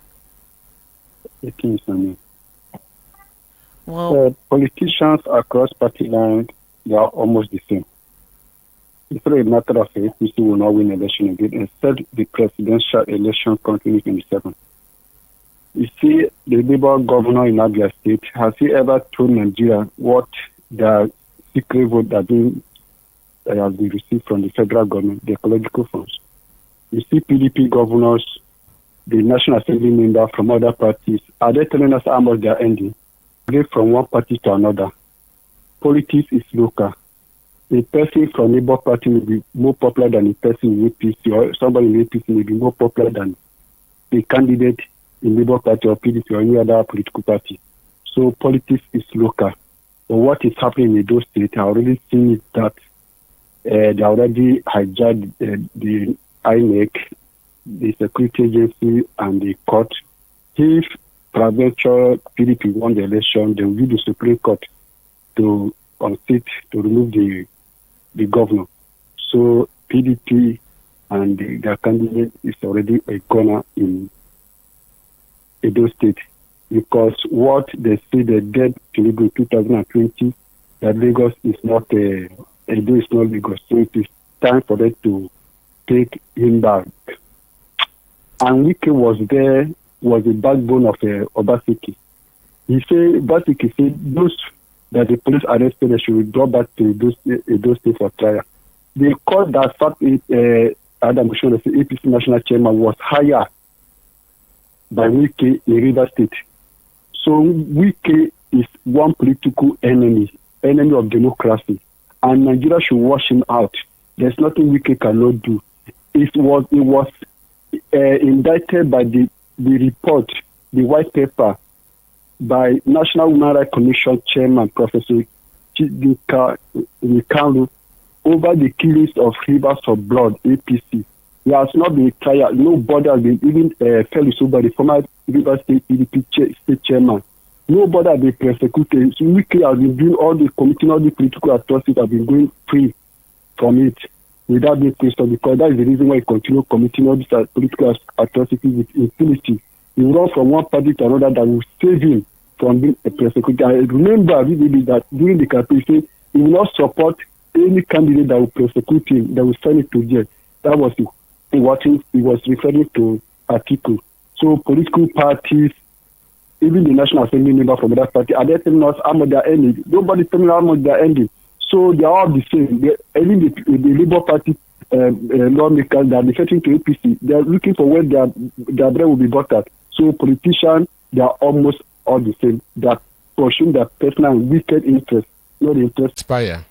Well, politicians across party lines, they are almost the same. It's not a matter of APC will not win election again, except the presidential election continues in 27. You see, the Labour governor in Abia State, has he ever told Nigeria what the secret vote that has been received from the federal government, the ecological funds? You see PDP governors, the National Assembly member from other parties, are they telling us how much they are ending? From one party to another. Politics is local. A person from Labour Party will be more popular than a person in APC, or somebody in APC will be more popular than a candidate in Labour Party or PDP or any other political party. So politics is local. But what is happening in Edo State, I already seen that they already hijacked the INEC, the security agency, and the court. If provincial PDP won the election, they will use the Supreme Court to unseat, to remove the governor. So PDP and their candidate is already a corner in Edo State, because what they say they did to Lagos in 2020, that Lagos is not Edo is not Lagos. So it is time for them to take him back. And Wike was there was the backbone of Obaseki. He said, Obaseki said those that the police arrested they should be brought back to Edo State for trial. The court that Adam Oshone, the APC national chairman, was hired by Wike in River State. So Wike is one political enemy of democracy, and Nigeria should wash him out. There's nothing Wike cannot do. It was indicted by the report, the white paper, by National Human Rights Commission Chairman Professor Chidika Nikalu over the killings of rivers of blood, APC. He has not been tried. Nobody has been, even Felix Uba, the former River State PDP state chairman. Nobody has been persecuted. So Wike has been doing committing all the political atrocities have been going free from it without being questioned, because that is the reason why he continues committing all these political atrocities with impunity. He run from one party to another that will save him from being a persecuted. I remember vividly that during the campaign, he said he will not support any candidate that will persecute him, that will send it to jail. That was what he was referring to Atiku. So political parties, even the National Assembly member from that party, are they telling us how much they are ending? Nobody telling how much they are ending. So they are all the same. Even the Labour Party lawmakers that are defecting to APC, they are looking for where their bread will be buttered. So politicians, they are almost all the same. They are pursuing their personal and wicked interests, not the interests. Spire.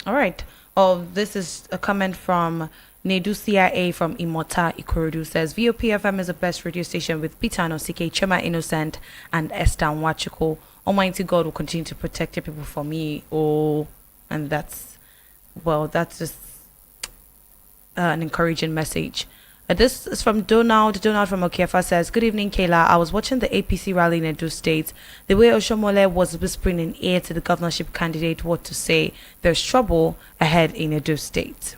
All right. Oh, this is a comment from Nedu CIA from Imota Ikorodu. Says VOP FM is the best radio station with Peter Anosike, Chema Innocent, and Esther Nwachukwu. Almighty God will continue to protect your people from me. Oh, and that's just an encouraging message. This is from Donald. Donald from Okiefa says, good evening, Kayla. I was watching the APC rally in Edo State. The way Oshomole was whispering in ear to the governorship candidate what to say. There's trouble ahead in Edo State.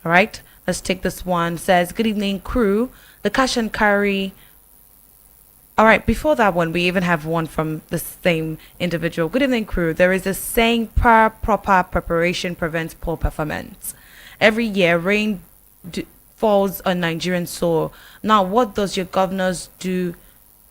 All right, let's take this one. Says, good evening, crew. The cash and carry. All right, before that one, we even have one from the same individual. Good evening, crew. There is a saying, proper preparation prevents poor performance. Every year, rain falls on Nigerian soil. Now, what does your governors do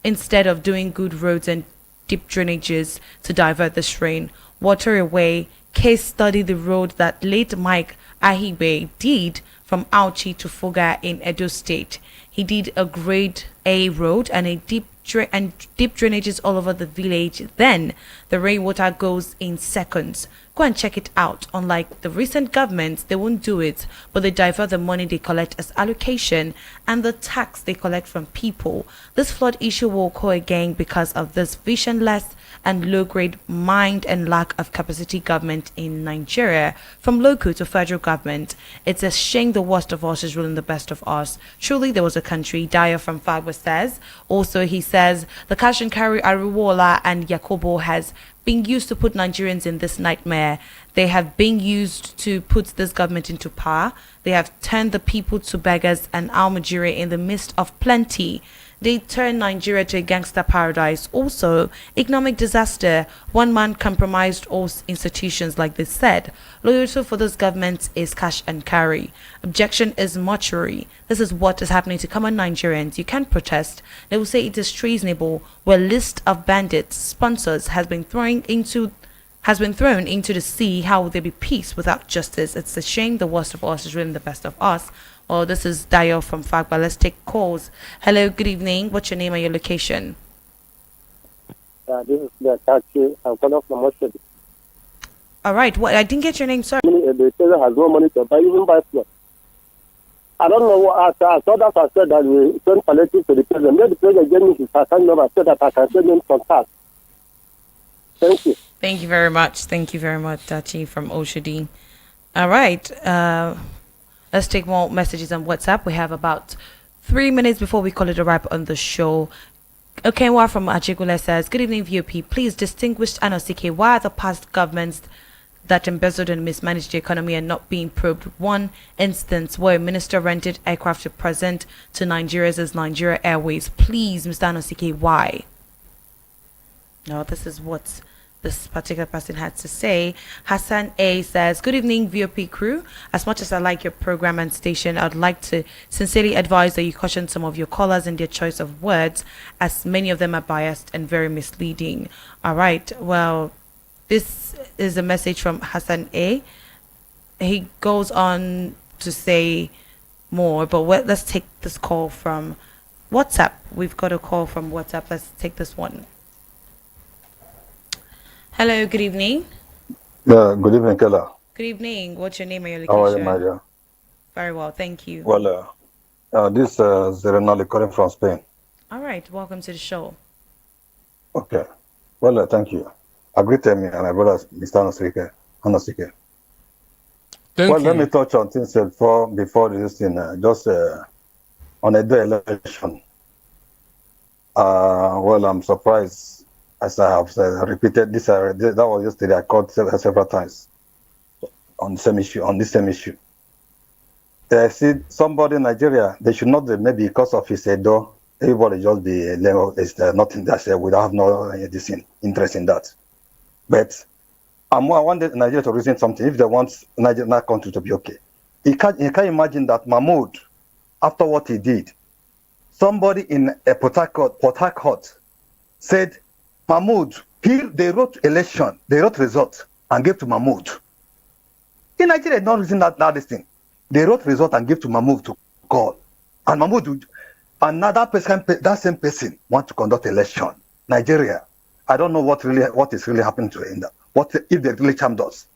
instead of doing good roads and deep drainages to divert this rain? Water away. Case study the road that late Mike Ahibe did from Auchi to Fuga in Edo State. He did a grade A road and a deep drainages all over the village. Then the rainwater goes in seconds. Go and check it out. Unlike the recent governments, they won't do it, but they divert the money they collect as allocation and the tax they collect from people. This flood issue will occur again because of this visionless and low-grade mind and lack of capacity government in Nigeria, from local to federal government. It's a shame the worst of us is ruling the best of us. Truly, there was a country. Dyer from Fagwa says. Also, he says, the cash and carry Ariwola and Yakobo has been used to put Nigerians in this nightmare. They have been used to put this government into power. They have turned the people to beggars and Almajiri in the midst of plenty. They turned Nigeria to a gangster paradise. Also, economic disaster. One man compromised all institutions, like they said. Loyalty for this government is cash and carry. Objection is mortuary. This is what is happening to common Nigerians. You can't protest. They will say it is treasonable. Where list of bandits, sponsors has been thrown into the sea. How will there be peace without justice? It's a shame the worst of us is really the best of us. Oh, this is Dio from Fagba. Let's take calls. Hello, good evening. What's your name and your location? This is the taxi. I'm calling from Moshedi. All right. What? I didn't get your name, sir. The president has no money to buy, even buy flood. I don't know what I saw that I said that we send palliative to the president. Maybe the president gave me his account number so that I can send him contact. Thank you. Thank you very much. Thank you very much, Tachi from Oshodi. All right. Let's take more messages on WhatsApp. We have about 3 minutes before we call it a wrap on the show. Okenwa from Achigule says, good evening, VOP. Please distinguish Anosike. Why are the past governments that embezzled and mismanaged the economy and not being probed? One instance where a minister rented aircraft to present to Nigerians as Nigeria Airways. Please, Mr. Anosike, why? No, this is what this particular person had to say. Hassan A says, "Good evening, VOP crew. As much as I like your program and station, I'd like to sincerely advise that you caution some of your callers in their choice of words, as many of them are biased and very misleading." All right. Well, this is a message from Hassan A. He goes on to say more, but let's take this call from WhatsApp. We've got a call from WhatsApp. Let's take this one. Hello, good evening. Yeah, good evening, Kella. Good evening. What's your name and your How are you, location? my dear? Very well, thank you. Well, this is Zerenali calling from Spain. All right, welcome to the show. Okay. Well, thank you. I greet me and my brother, Mr. Anosike. Thank you. Let me touch on things before this thing. Just on a day election. I'm surprised, as I have repeated this. That was yesterday. I called several times on the same issue. See, somebody in Nigeria, they should not maybe because of his Edo. Everybody just be nothing that we don't have no interest in that. But I want Nigeria to reason something. If they want Nigeria country to be okay, you can imagine that Mahmoud, after what he did, somebody in Port Harcourt said, Mahmoud, they wrote result and gave to Mahmoud. In Nigeria, not reason that this thing. They wrote result and give to Mahmoud to call. And Mahmoud, another person, that same person want to conduct election. Nigeria, I don't know what is really happening to India. What if they really charmed us?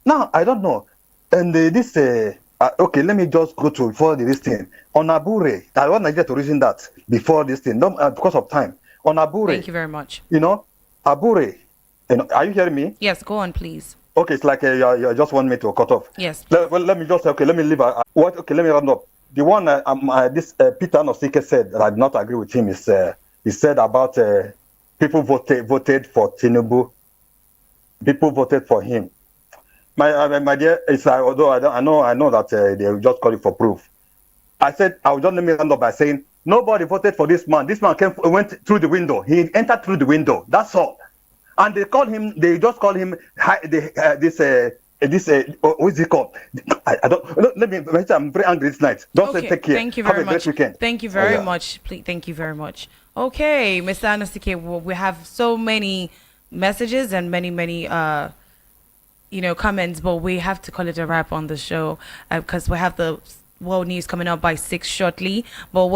Now, I don't know. And okay, let me just go to before this thing. On Abure, I want Nigeria to reason that before this thing, because of time. On Abure. Thank you very much. Abure, are you hearing me? Yes, go on, please. Okay, it's like you just want me to cut off. Yes. Let me just, let me leave. Let me round up. The one this Peter Nosike said that I do not agree with him is he said about people voted for Tinubu. People voted for him. My dear, it's although I know that they will just call it for proof. I said I will just let me round up by saying nobody voted for this man. This man went through the window. He entered through the window. That's all. And they called him. They just called him what is it called? I don't. Let me. I'm very angry this night. Don't say take care. Thank you very Have a much. great weekend. Thank you very much. Please, thank you very much. Okay, Mr. Anosike, well, we have so many messages and many comments, but we have to call it a wrap on the show because we have the world news coming up by 6 shortly. But